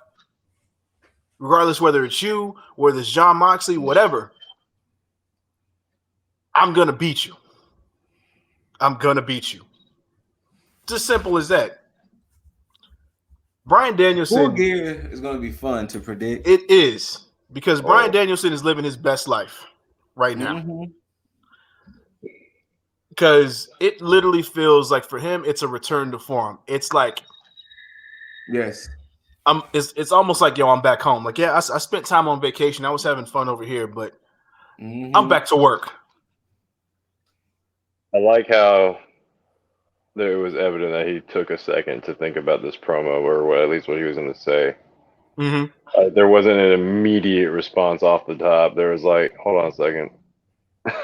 regardless whether it's you, whether it's Jon Moxley, whatever, I'm gonna beat you. I'm gonna beat you. It's as simple as that. Bryan Danielson. Full Gear is gonna be fun to predict. It is, because Bryan Danielson is living his best life right now. Mm-hmm. Because it literally feels like for him, it's a return to form. It's like, yes, it's almost like, I'm back home. Like, yeah, I spent time on vacation. I was having fun over here, but I'm back to work. I like how it was evident that he took a second to think about this promo, or at least what he was going to say. Mm-hmm. There wasn't an immediate response off the top. There was like, hold on a second.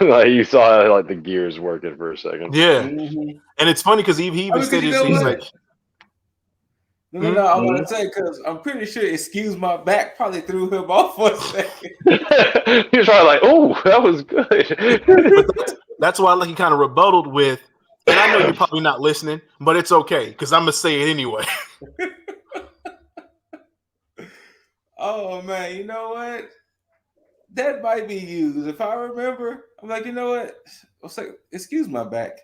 Like you saw like the gears working for a second. Yeah. And it's funny because he even stated, he's like, No, I want to say, because I'm pretty sure "excuse my back" probably threw him off for a second. He was probably like, "Oh, that was good." But that's why he kind of rebutted with, and I know you're probably not listening, but it's okay because I'm gonna say it anyway. Oh man, you know what? That might be used. If I remember, I'm like, you know what? I'll say, "excuse my back."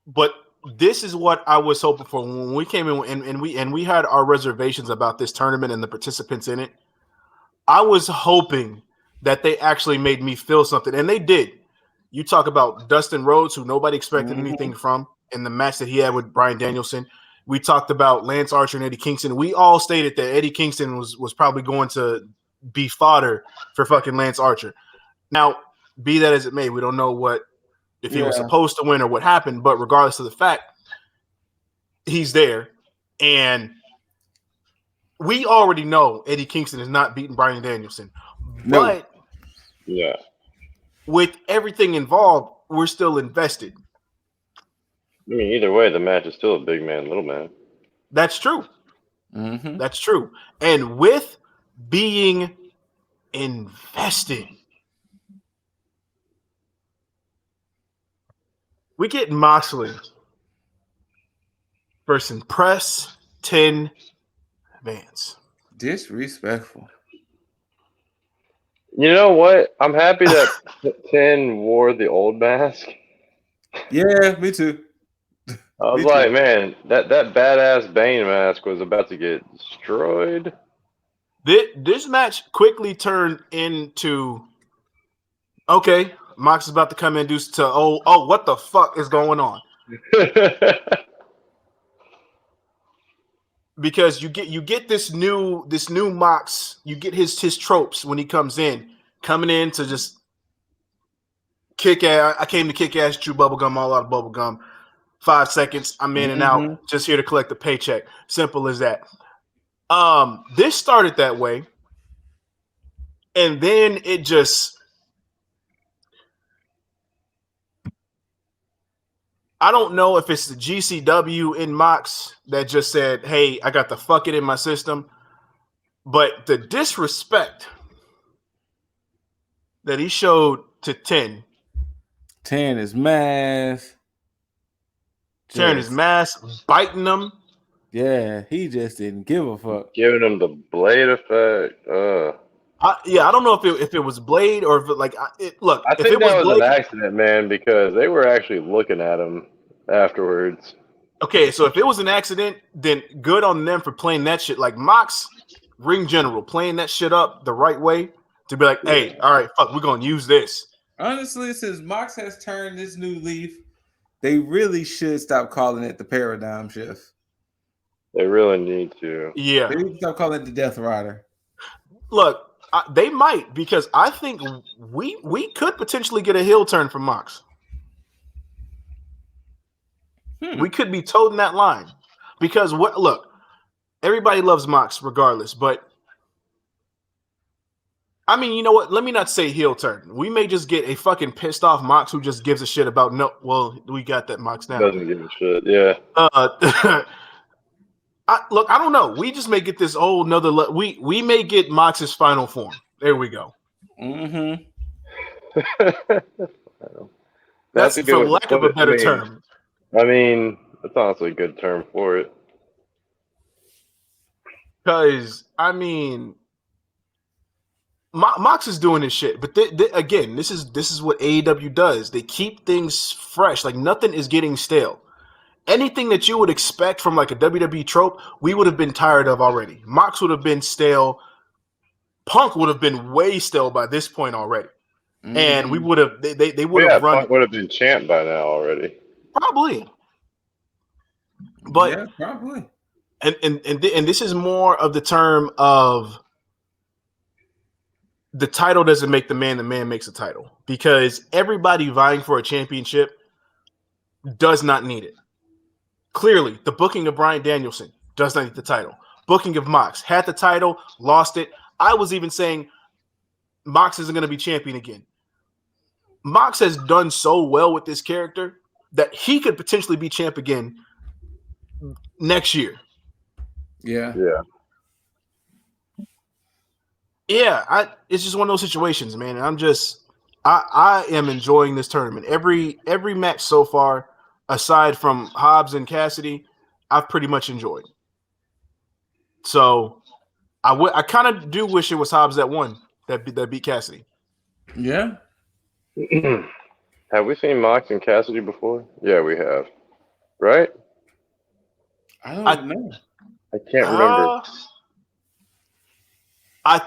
But this is what I was hoping for when we came in, and we had our reservations about this tournament and the participants in it. I was hoping that they actually made me feel something, and they did. You talk about Dustin Rhodes, who nobody expected anything from in the match that he had with Bryan Danielson. We talked about Lance Archer and Eddie Kingston. We all stated that Eddie Kingston was probably going to be fodder for fucking Lance Archer. Now, be that as it may, we don't know if he was supposed to win or what happened, but regardless of the fact, he's there. And we already know Eddie Kingston is not beating Bryan Danielson. No. But with everything involved, we're still invested. I mean, either way, the match is still a big man, little man. That's true. That's true. And with being invested, we get Moxley versus Press 10 Vance. Disrespectful. You know what? I'm happy that 10 wore the old mask. Yeah, me too. I was like, man, that badass Bane mask was about to get destroyed. This match quickly turned into, okay, Mox is about to come in and do what the fuck is going on? Because you get this new Mox, you get his tropes when he comes in, coming in to just kick ass. I came to kick ass, chew bubblegum, all out of bubblegum. 5 seconds, I'm in and out, just here to collect the paycheck. Simple as that. This started that way, and then it just, I don't know if it's the GCW in Mox that just said, hey, I got the fuck it in my system. But the disrespect that he showed to 10. 10 is mass. Tearing his mask, biting them. Yeah, he just didn't give a fuck. Giving him the blade effect. I don't know if it was Blade or if look. I If think it was that was Blade, an accident, man, because they were actually looking at him afterwards. Okay, so if it was an accident, then good on them for playing that shit. Like Mox, ring general, playing that shit up the right way to be like, hey, all right, fuck, we're gonna use this. Honestly, since Mox has turned this new leaf, they really should stop calling it the paradigm shift. They really need to. Yeah, they need to stop calling it the Death Rider. Look, they might, because I think we could potentially get a heel turn from Mox. We could be toting that line because look, everybody loves Mox regardless, but I mean, you know what? Let me not say heel turn. We may just get a fucking pissed off Mox who just gives a shit about no. Well, we got that Mox now. Doesn't give a shit. Yeah. Look, I don't know. We just may get this whole another. We may get Mox's final form. There we go. Mm-hmm. That's for lack of a better term. I mean, that's honestly a good term for it. Because I mean, Mox is doing this shit, but again, this is what AEW does. They keep things fresh. Like nothing is getting stale. Anything that you would expect from like a WWE trope, we would have been tired of already. Mox would have been stale. Punk would have been way stale by this point already. Mm-hmm. And we would have they would have run. Punk would have been champ by now already. Probably. But yeah, probably. And this is more of the term of the title doesn't make the man makes a title. Because everybody vying for a championship does not need it. Clearly, the booking of Bryan Danielson does not need the title. Booking of Mox had the title, lost it. I was even saying Mox isn't going to be champion again. Mox has done so well with this character that he could potentially be champ again next year. Yeah. It's just one of those situations, man. And I am enjoying this tournament. Every match so far, aside from Hobbs and Cassidy, I've pretty much enjoyed. So I kind of do wish it was Hobbs that won, that beat Cassidy. Yeah. Have we seen Mox and Cassidy before? Yeah, we have. Right? I don't know. I can't remember. I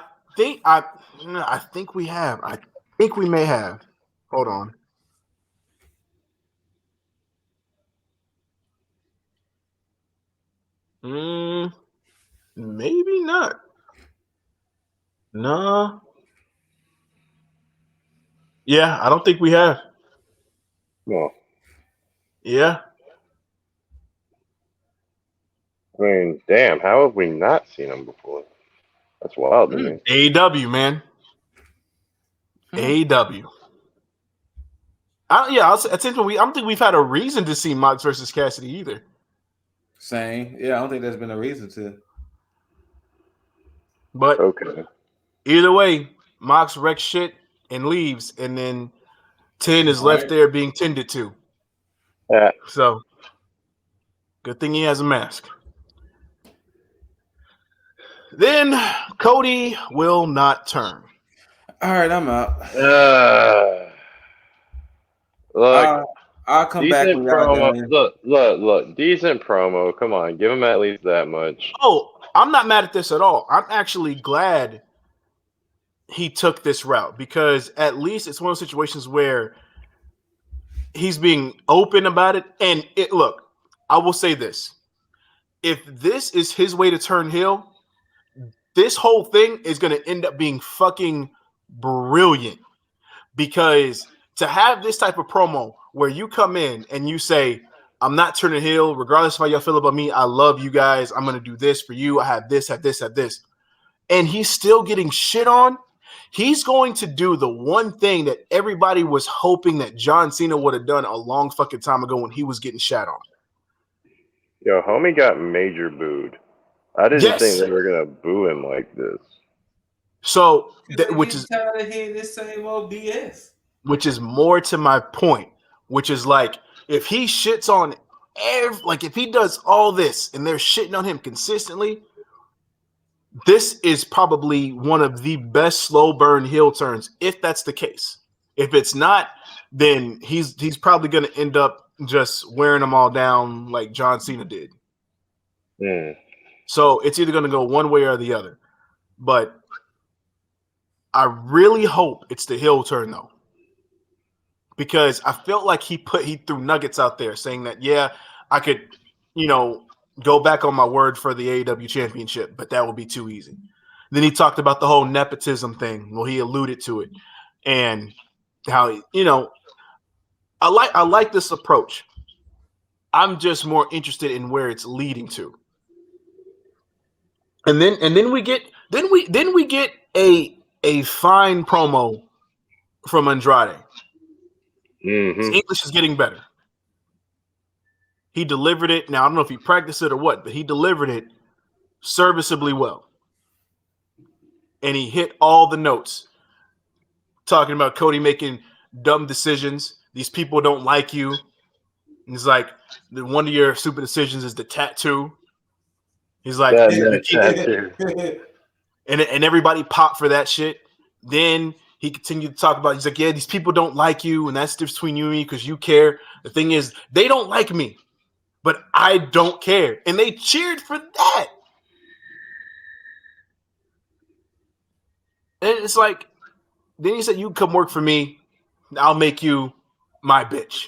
think we have. I think we may have. Hold on. Maybe not. No. Yeah, I don't think we have. No. Yeah. I mean, damn, how have we not seen him before? That's wild to me. AEW, man. AEW. I don't think we've had a reason to see Mox versus Cassidy either. Same. Yeah, I don't think there's been a reason to. But okay. Either way, Mox wrecks shit and leaves, and then 10 is left there being tended to. Yeah. So, good thing he has a mask. Then Cody will not turn. All right, I'm out. Look, I'll come back. Look, decent promo. Come on, give him at least that much. Oh, I'm not mad at this at all. I'm actually glad he took this route because at least it's one of those situations where he's being open about it. And look, I will say this. If this is his way to turn heel, this whole thing is going to end up being fucking brilliant because to have this type of promo where you come in and you say, I'm not turning heel, regardless of how y'all feel about me. I love you guys. I'm going to do this for you. I have this, have this, have this. And he's still getting shit on. He's going to do the one thing that everybody was hoping that John Cena would have done a long fucking time ago when he was getting shat on. Yo, homie got major booed. I didn't think Yes. they were gonna boo him like this. So, which is tired of hearing this same old BS. Which is more to my point, which is like if he shits on if he does all this and they're shitting on him consistently, this is probably one of the best slow burn heel turns if that's the case. If it's not, then he's probably going to end up just wearing them all down like John Cena did. So it's either going to go one way or the other. But I really hope it's the heel turn though, because I felt like he threw nuggets out there saying that I could, go back on my word for the AEW championship, but that would be too easy. Then he talked about the whole nepotism thing. Well, he alluded to it, and how I like this approach. I'm just more interested in where it's leading to. And then we get a fine promo from Andrade. His English is getting better. He delivered it. Now I don't know if he practiced it or what, but he delivered it serviceably well. And he hit all the notes. Talking about Cody making dumb decisions. These people don't like you. And he's like, one of your stupid decisions is the tattoo. He's like, tattoo. And everybody popped for that shit. Then he continued to talk about, he's like, yeah, these people don't like you, and that's the difference between you and me because you care. The thing is, they don't like me, but I don't care. And they cheered for that. And it's like, then he said, you come work for me. I'll make you my bitch.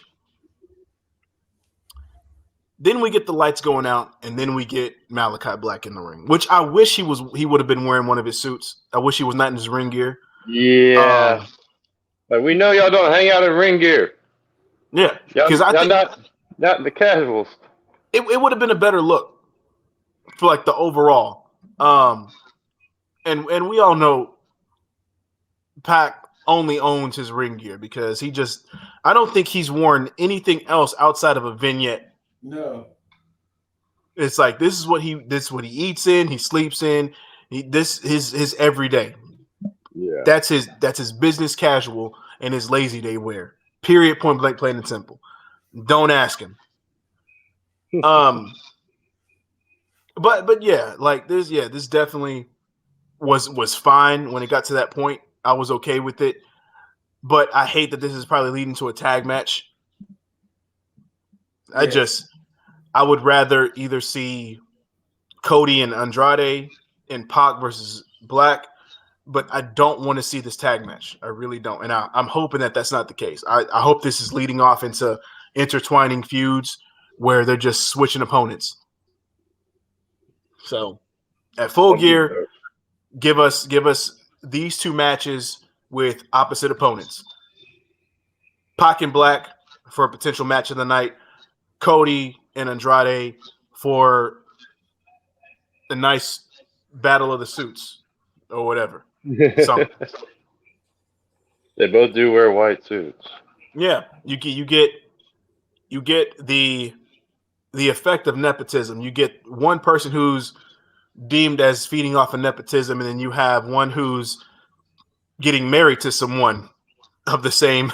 Then we get the lights going out, and then we get Malachi Black in the ring, which I wish he would have been wearing one of his suits. I wish he was not in his ring gear. Yeah. Like we know y'all don't hang out in ring gear. Yeah. Because I think not the casuals. It would have been a better look for like the overall. And we all know Pac only owns his ring gear because I don't think he's worn anything else outside of a vignette. No. It's like this is what he eats in, he sleeps in, his everyday. Yeah. That's his business casual and his lazy day wear. Period, point blank, plain and simple. Don't ask him. But yeah, like this definitely was fine when it got to that point. I was okay with it. But I hate that this is probably leading to a tag match. Yes. I would rather either see Cody and Andrade and Pac versus Black, but I don't want to see this tag match. I really don't. And I'm hoping that that's not the case. I hope this is leading off into intertwining feuds where they're just switching opponents. So at Full Gear, give us these two matches with opposite opponents. Pac and Black for a potential match of the night. Cody and Andrade for the nice battle of the suits or whatever. Something. They both do wear white suits. Yeah, you get the effect of nepotism. You get one person who's deemed as feeding off of nepotism, and then you have one who's getting married to someone of the same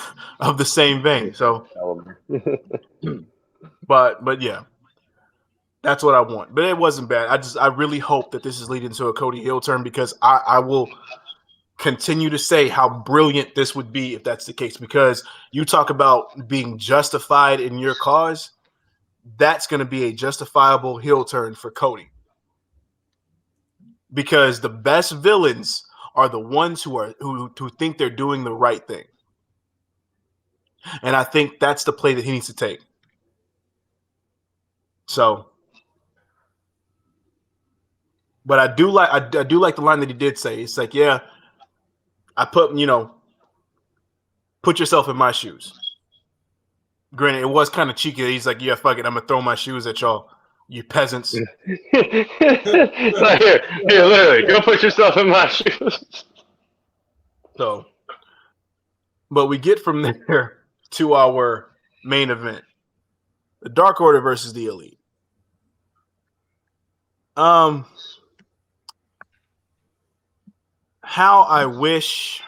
vein. So, but yeah, that's what I want. But it wasn't bad. I really hope that this is leading to a Cody heel turn because I will continue to say how brilliant this would be if that's the case. Because you talk about being justified in your cause, that's going to be a justifiable heel turn for Cody. Because the best villains are the ones who think they're doing the right thing. And I think that's the play that he needs to take. So, but I do like the line that he did say. It's like, yeah, I put yourself in my shoes. Granted, it was kind of cheeky. He's like, yeah, fuck it, I'm gonna throw my shoes at y'all, you peasants. Like, here, literally, go put yourself in my shoes. So, but we get from there to our main event, the Dark Order versus the Elite. How I wish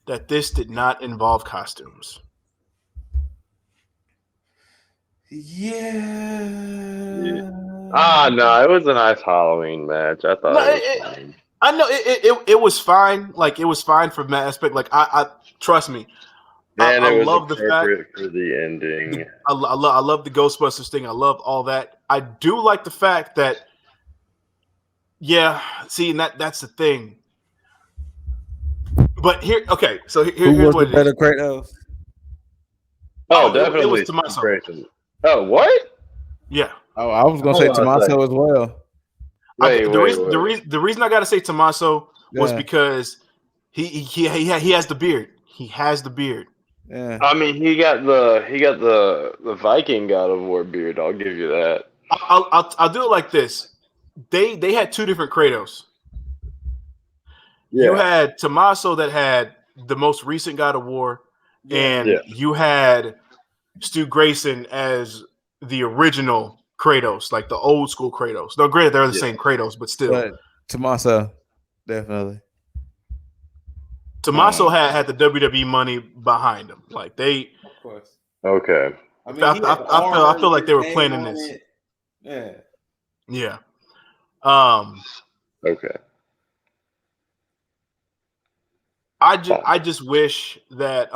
that this did not involve costumes. Yeah. No, it was a nice Halloween match. I thought it was fine. I know it was fine. Like it was fine from that aspect. Like I trust me. And I it was love the appropriate fact for the ending. I love the Ghostbusters thing. I love all that. I do like the fact that, yeah. See, and that's the thing. But here, okay. So here's was what the better Kratos? Oh, it was definitely Tommaso. Grayson. Oh, what? Yeah. Oh, I was gonna say Tommaso as well. The reason I got to say Tommaso was because he has the beard. He has the beard. Yeah. I mean, he got the Viking God of War beard. I'll give you that. I'll do it like this. They had two different Kratos. Yeah. You had Tommaso that had the most recent God of War, and you had Stu Grayson as the original Kratos, like the old school Kratos. No, granted, they're the same Kratos, but still. But Tommaso, definitely. Tommaso had the WWE money behind him. Like they, of course. Okay. I mean, I feel like they were planning this. Yeah. Yeah. Okay. I just wish that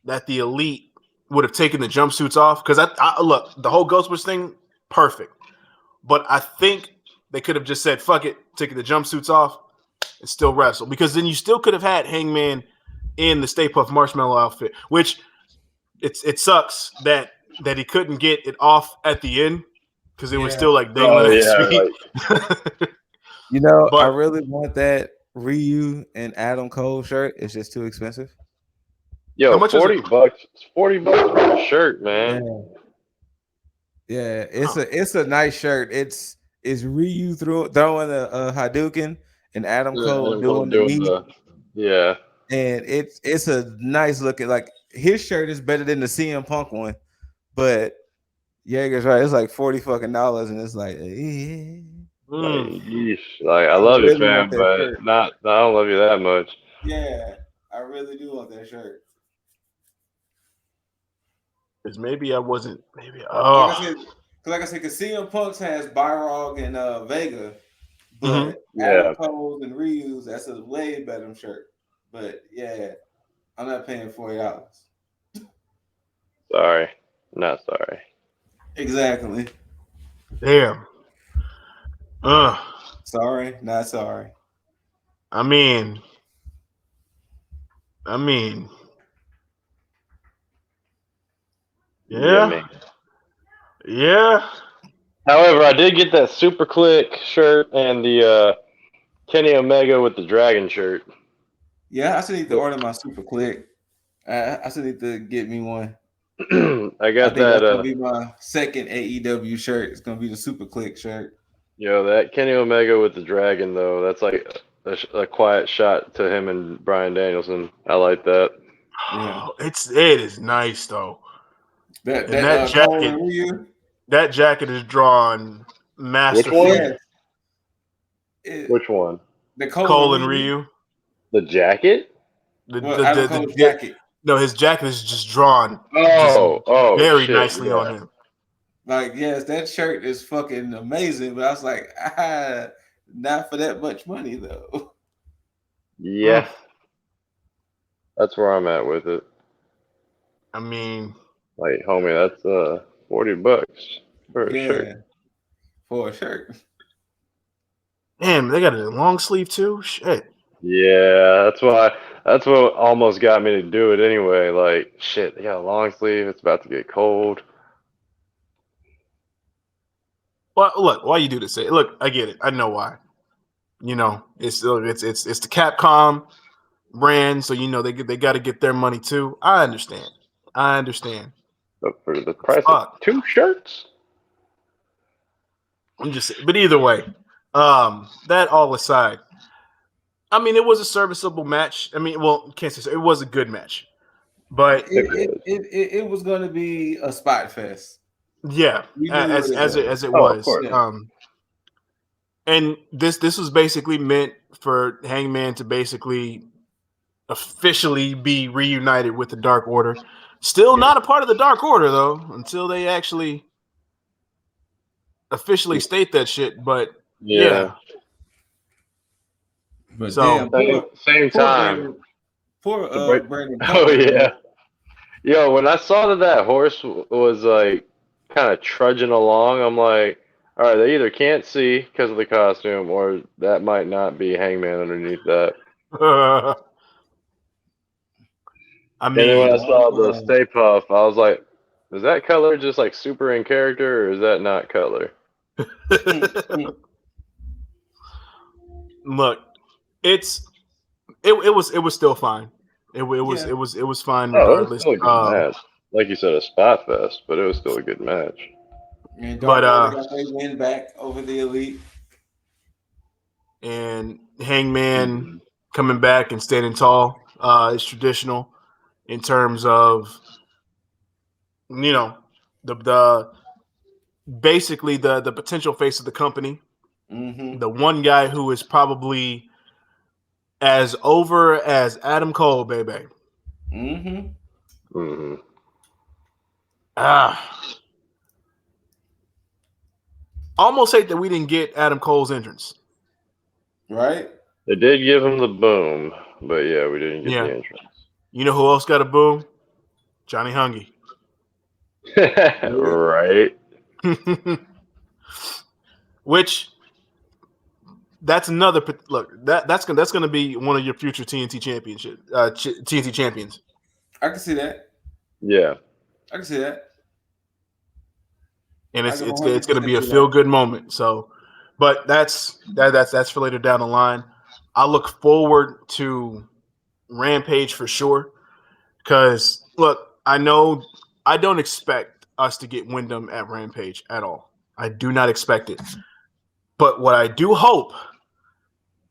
that the Elite would have taken the jumpsuits off, because I look, the whole Ghostbusters thing, perfect, but I think they could have just said fuck it, taking the jumpsuits off and still wrestle, because then you still could have had Hangman in the Stay Puft Marshmallow outfit, which it sucks that he couldn't get it off at the end because it was still like dangling at his feet. You know, I really want that Ryu and Adam Cole shirt. It's just too expensive. Yo, how much $40. $40 for a shirt, man. Yeah, it's a nice shirt. It's Ryu throwing a Hadouken and Adam Cole doing the knee. And it's a nice looking, like his shirt is better than the CM Punk one, but Jaeger's right. It's like $40 and it's like, like I love you, fam, but I don't love you that much. Yeah, I really do want that shirt. Because maybe I wasn't. Maybe like I said, because CM Punk's has Byrog and Vega, but Adam Cole's and Ryu's, that's a way better shirt. But yeah, I'm not paying $40. Sorry, not sorry. Exactly. Damn. Sorry, not sorry. I mean. Yeah. However, I did get that Super Click shirt and the Kenny Omega with the Dragon shirt. Yeah, I still need to order my Super Click. I still need to get me one. I think that's gonna be my second AEW shirt. It's gonna be the Super Click shirt. Yo, that Kenny Omega with the Dragon though, that's like a quiet shot to him and Bryan Danielson. I like that. Yeah, it is nice though. That jacket. That jacket is drawn masterfully. Which one? The Cole and Ryu. The jacket? The jacket. No, his jacket is just drawn. Very nicely on him. Like, yes, that shirt is fucking amazing, but I was like, not for that much money though. Yeah. That's where I'm at with it. I mean, like, homie, that's $40 for a shirt. For a shirt. Damn, they got a long sleeve too. Shit. Yeah, that's what almost got me to do it anyway. Like, shit, they got a long sleeve. It's about to get cold. Well, look, why you do this? Look, I get it. I know why. You know, it's the Capcom brand, so you know they got to get their money too. I understand. But for the price of 2 shirts, but either way, that all aside, I mean, it was a serviceable match. I mean, well, can't say it was a good match, but it was going to be a spot fest. Yeah, We knew as it Oh, of was. course. And this was basically meant for Hangman to basically officially be reunited with the Dark Order. Still not a part of the Dark Order though, until they actually officially state that shit. But yeah. But So damn, Same time. Poor break- Brandon Oh Cutler. yeah. Yo, when I saw that horse was like kind of trudging along, I'm like, all right, they either can't see because of the costume, or that might not be Hangman underneath that. I And then when I mean, saw the Stay Puff, I was like, is that color just like super in character, or is that not color? look, it was still fine. It was fine Oh, it was regardless. still a good match. Like you said, a spot fest, but it was still a good match. And But, Dark Order got their win back over the Elite. And Hangman coming back and standing tall is traditional in terms of the basically the potential face of the company. The one guy who is probably as over as Adam Cole, baby. Almost hate that we didn't get Adam Cole's entrance. Right? They did give him the boom, but yeah, we didn't get the entrance. You know who else got a boom? Johnny Hungy. Right. Which that's another look. That's gonna be one of your future TNT championship TNT champions. I can see that. Yeah, I can see that. And it's going to be a feel good moment. So, but that's for later down the line. I look forward to Rampage for sure. Because look, I know I don't expect us to get Wyndham at Rampage at all. I do not expect it. But what I do hope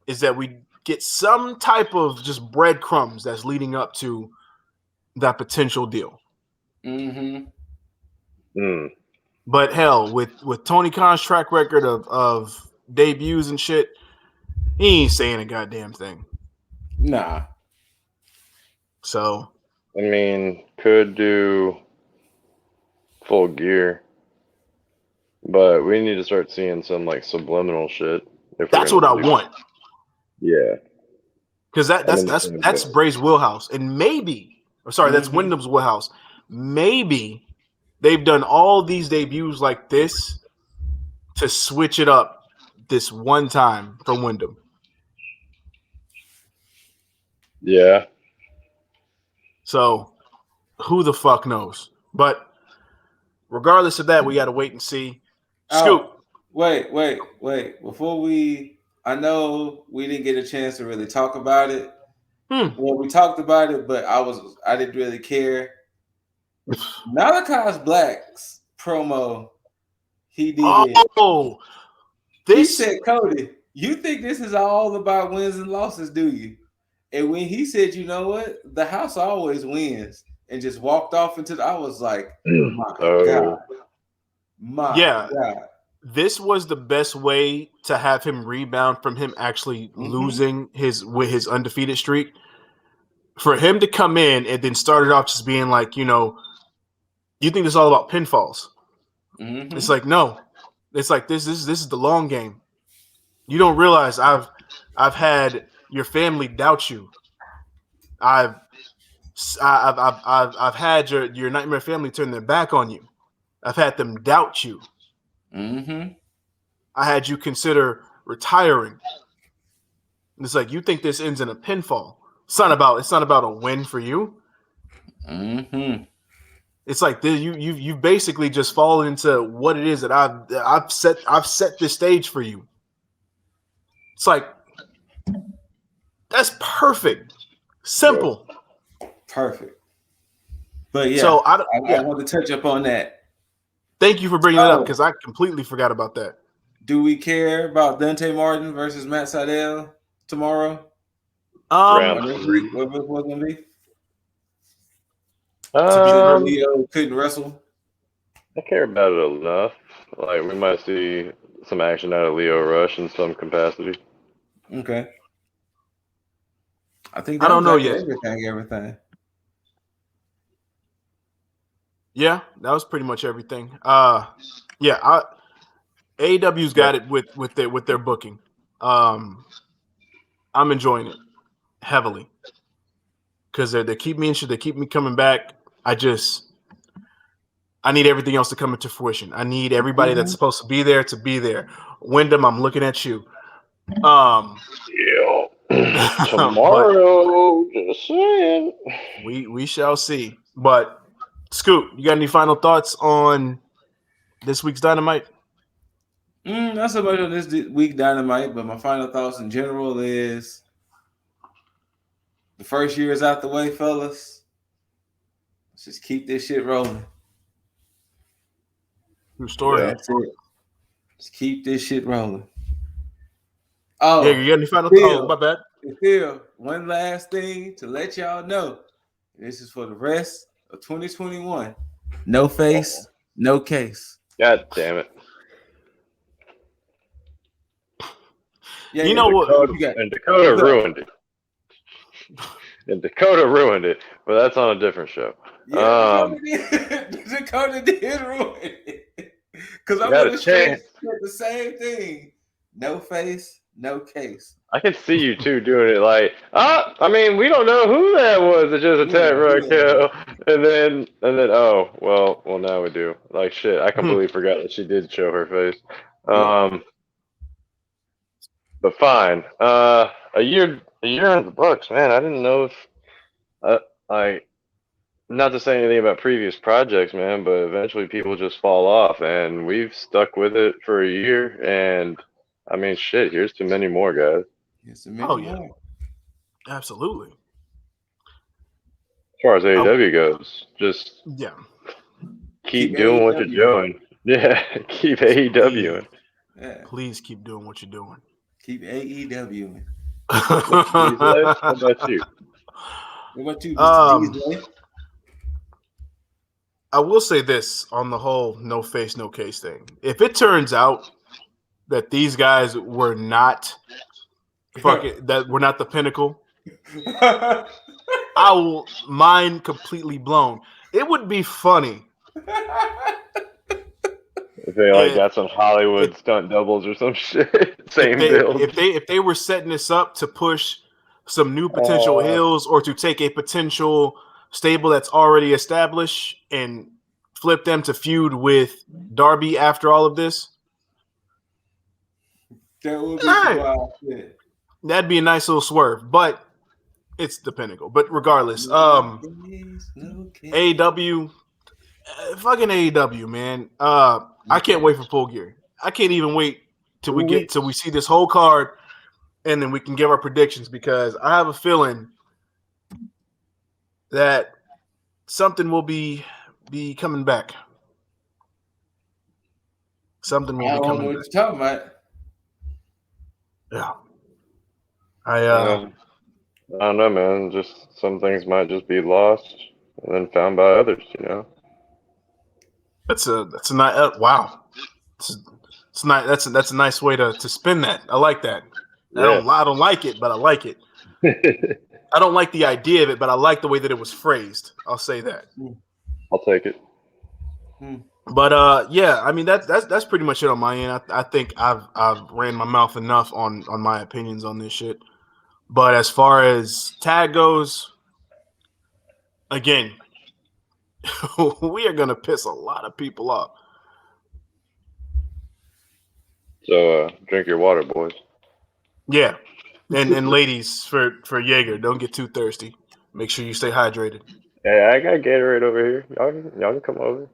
is that we get some type of just breadcrumbs that's leading up to that potential deal. But hell, with Tony Khan's track record of debuts and shit, he ain't saying a goddamn thing. Nah. So, I mean, could do Full Gear, but we need to start seeing some like subliminal shit. That's what I want. Yeah, because that's Bray's wheelhouse, and maybe, that's Wyndham's wheelhouse. Maybe they've done all these debuts like this to switch it up this one time for Wyndham. Yeah. So who the fuck knows? But regardless of that, we got to wait and see. Scoot. Wait. Before I know we didn't get a chance to really talk about it. Well, we talked about it, but I didn't really care. Malachi Black's promo, he did. He said, Cody, you think this is all about wins and losses, do you? And when he said, you know what, the house always wins, and just walked off I was like, my God. God. This was the best way to have him rebound from him actually losing his undefeated streak. For him to come in and then start it off just being like, you think it's all about pinfalls. It's like, no. It's like this is the long game. You don't realize I've had your family doubt you. I've had your nightmare family turn their back on you. I've had them doubt you. I had you consider retiring. It's like, you think this ends in a pinfall. It's not about a win for you. It's like you've basically just fallen into what it is that I've set this stage for you. It's like, that's perfect. Simple. Perfect. But yeah, so I want to touch up on that. Thank you for bringing it up, because I completely forgot about that. Do we care about Dante Martin versus Matt Sydal tomorrow? Round three. What it was gonna be? To be Leo couldn't wrestle. I care about it enough. Like we might see some action out of Leo Rush in some capacity. Okay. I think I that don't was know like yet. everything. Yeah, that was pretty much everything. AEW's got it with their booking. I'm enjoying it heavily because they keep me interested. They keep me coming back. I need everything else to come into fruition. I need everybody that's supposed to be there to be there. Wyndham, I'm looking at you. Yeah. Tomorrow, just saying. We shall see. But Scoot, you got any final thoughts on this week's Dynamite? Not so much on this week Dynamite, but my final thoughts in general is the first year is out the way, fellas. Let's just keep this shit rolling. True story. Yeah. That's it. Just keep this shit rolling. Yeah, you got any final thoughts? Oh, my bad. Still, one last thing to let y'all know. This is for the rest of 2021. No face, no case. God damn it. Yeah, you know what? And Dakota ruined it. And Dakota ruined it, but that's on a different show. Yeah, Dakota did ruin it. Because I'm going to say the same thing. No face, no case. I can see you too doing it like, I mean, we don't know who that was that just attacked Raquel. And then, oh, well, now we do. Like, shit, I completely forgot that she did show her face. But fine. A year in the books, man. I didn't know if, not to say anything about previous projects, man, but eventually people just fall off, and we've stuck with it for a year, and I mean, shit, here's to many more, guys. Yeah. Absolutely. As far as AEW goes, just keep doing what you're doing. Yeah, keep AEWing. Yeah. Please keep doing what you're doing. Keep AEWing. What about you? What about you, Mr. DJ? I will say this on the whole no face, no case thing. If it turns out that these guys were not that were not the pinnacle, I will mind completely blown. It would be funny if they got some Hollywood stunt doubles or some shit. Same build. If they were setting this up to push some new potential heels or to take a potential stable that's already established and flip them to feud with Darby after all of this. That would be wild shit. That'd be a nice little swerve, but it's the pinnacle. But regardless, AEW, fucking AEW, man. I can't wait for Full Gear. I can't even wait till we see this whole card, and then we can give our predictions because I have a feeling that something will be coming back. Something will be coming back. I don't know what you're talking about. Yeah. I don't know, man. Just some things might just be lost and then found by others, you know. That's a nice it's not that's a nice way to spin that. I like that. Yeah. I don't like it, but I like it. I don't like the idea of it, but I like the way that it was phrased. I'll say that. I'll take it. But yeah, I mean that's pretty much it on my end. I think I've ran my mouth enough on my opinions on this shit. But as far as tag goes, again, we are gonna piss a lot of people off. So drink your water, boys. Yeah. And ladies for Jaeger, don't get too thirsty. Make sure you stay hydrated. Hey, I got Gatorade over here. Y'all can come over.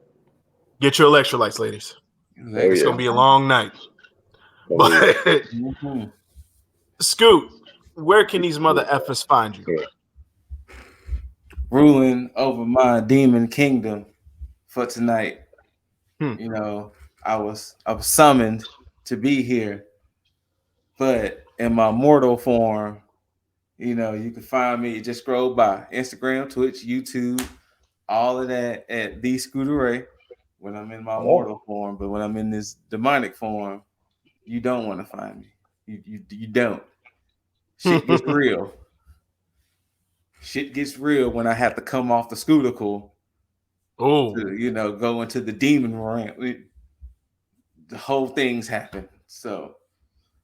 Get your electrolytes, ladies. It's gonna be a long night. But Scoot, where can these mother effers find you? Ruling over my demon kingdom for tonight. You know, I was summoned to be here, but in my mortal form, you know, you can find me. Just scroll by Instagram, Twitch, YouTube, all of that at TheScooterRay. when I'm in my mortal form, but when I'm in this demonic form, you don't want to find me. You don't. Shit gets real. Shit gets real when I have to come off the scouticle to, go into the demon realm. The whole things happen. So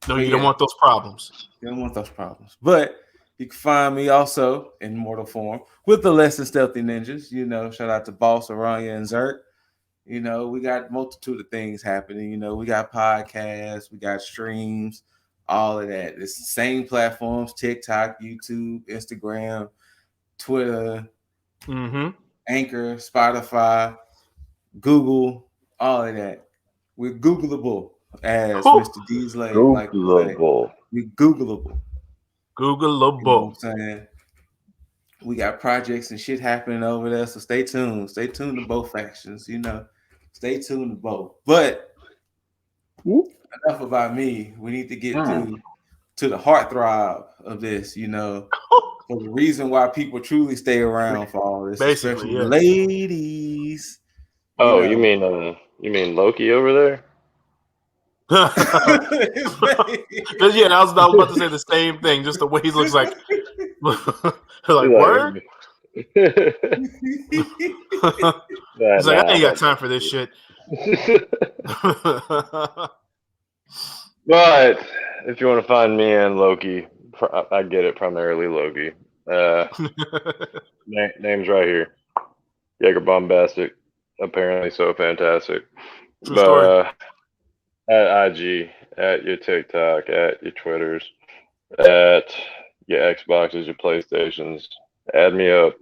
no, you don't want those problems. You don't want those problems. But you can find me also in mortal form with the Less Than Stealthy Ninjas. Shout out to Boss, Aranya, and Zert. We got multitude of things happening. We got podcasts, we got streams, all of that. It's the same platforms: TikTok, YouTube, Instagram, Twitter, Anchor, Spotify, Google, all of that. We're Googleable, as Mr. Deasley like to say. We're Googleable. Googleable. You know what I'm saying? We got projects and shit happening over there, so stay tuned. Stay tuned to both factions, Stay tuned to both. But enough about me. We need to get to the heartthrob of this, for the reason why people truly stay around for all this, especially ladies. You mean Loki over there? Yeah, I was about to say the same thing. Just the way he looks like, word. He's like, I ain't got time for this shit. But if you want to find me and Loki, I get it, primarily Loki. Name's right here. Jaeger Bombastic. Apparently so fantastic. True story. At IG, at your TikTok, at your Twitters, at your Xboxes, your PlayStations, add me up.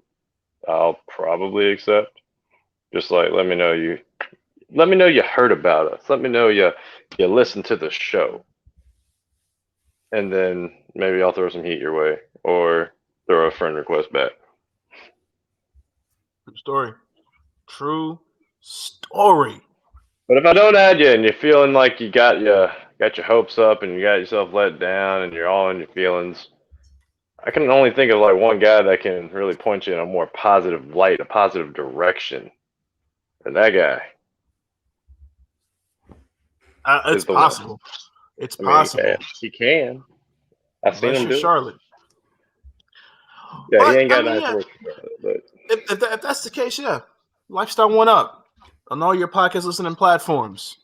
I'll probably accept. Just let me know you heard about us. Let me know you listened to the show. And then maybe I'll throw some heat your way or throw a friend request back. True story. But if I don't add you and you're feeling like you got your hopes up and you got yourself let down and you're all in your feelings, I can only think of one guy that can really point you in a more positive light, a positive direction. And that guy. It's possible. It's possible. He can. I've seen him do Charlotte. Yeah, but, he ain't got nice work. But if that's the case, yeah. Lifestyle 1UP on all your podcast listening platforms.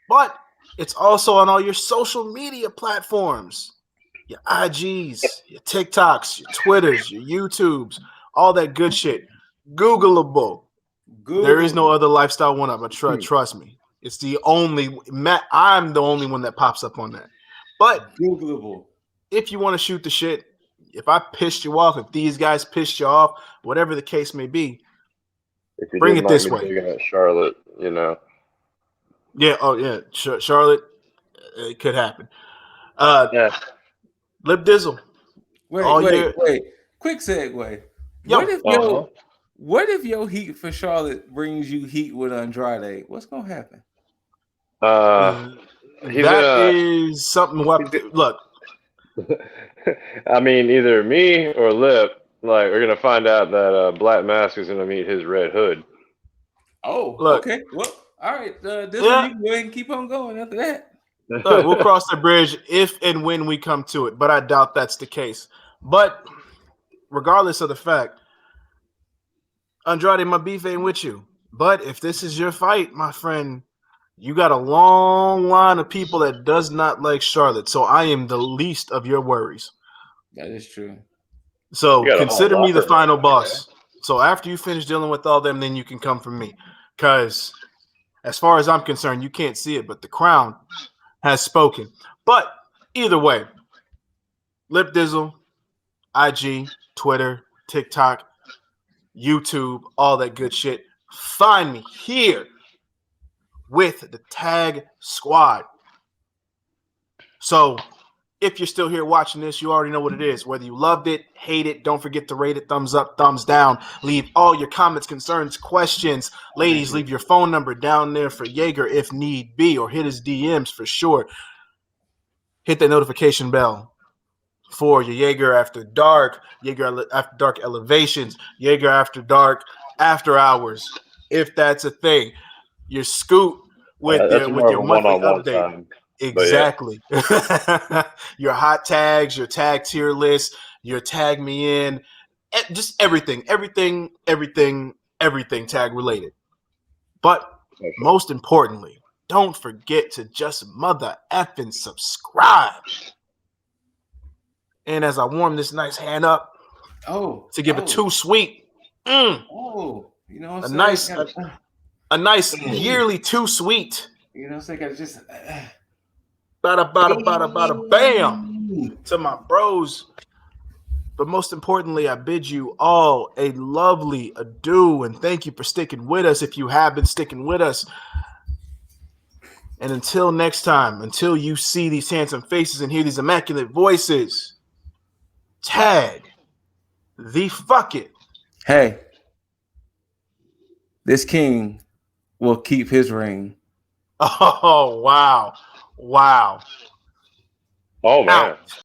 But it's also on all your social media platforms. Your IGs, your TikToks, your Twitters, your YouTubes, all that good shit. Googleable. There is no other Lifestyle 1UP, but trust me. It's the only I'm the only one that pops up on that. But Googleable. If you want to shoot the shit, if I pissed you off, if these guys pissed you off, whatever the case may be, bring it this way. Charlotte, Yeah, Charlotte, it could happen. Lip Dizzle. Wait. Quick segue. What if your heat for Charlotte brings you heat with Andrade? What's gonna happen? Is something. Look, I mean, either me or Lip. We're gonna find out that Black Mask is gonna meet his Red Hood. Oh, look. Okay. Well, all right. You can go ahead and keep on going after that. We'll cross the bridge if and when we come to it, but I doubt that's the case. But regardless of the fact, Andrade, my beef ain't with you. But if this is your fight, my friend, you got a long line of people that does not like Charlotte. So I am the least of your worries. That is true. So consider me the final boss. So after you finish dealing with all them, then you can come from me. Because as far as I'm concerned, you can't see it, but the crown has spoken. But either way, Lip Dizzle, IG, Twitter, TikTok, YouTube, all that good shit. Find me here with the TAG Squad. So if you're still here watching this, you already know what it is. Whether you loved it, hate it, don't forget to rate it, thumbs up, thumbs down. Leave all your comments, concerns, questions. Ladies, leave your phone number down there for Jaeger if need be, or hit his DMs for sure. Hit that notification bell for your Jaeger After Dark, Jaeger After Dark Elevations, Jaeger After Dark After Hours, if that's a thing. your Scoot with That's more of your a monthly one-on-one update. time. Exactly. Your hot tags, your tag tier list, your tag me in, just everything tag related. But most importantly, don't forget to just mother effing subscribe. And as I warm this nice hand up, to give it too sweet, you know what I'm a saying? a nice yearly too sweet. You know what I'm saying? Gotta just Bada bam to my bros. But most importantly, I bid you all a lovely adieu and thank you for sticking with us if you have been sticking with us. And until next time, until you see these handsome faces and hear these immaculate voices, tag the fuck it. Hey, this king will keep his ring. Oh, wow. Wow. Oh, man. Out.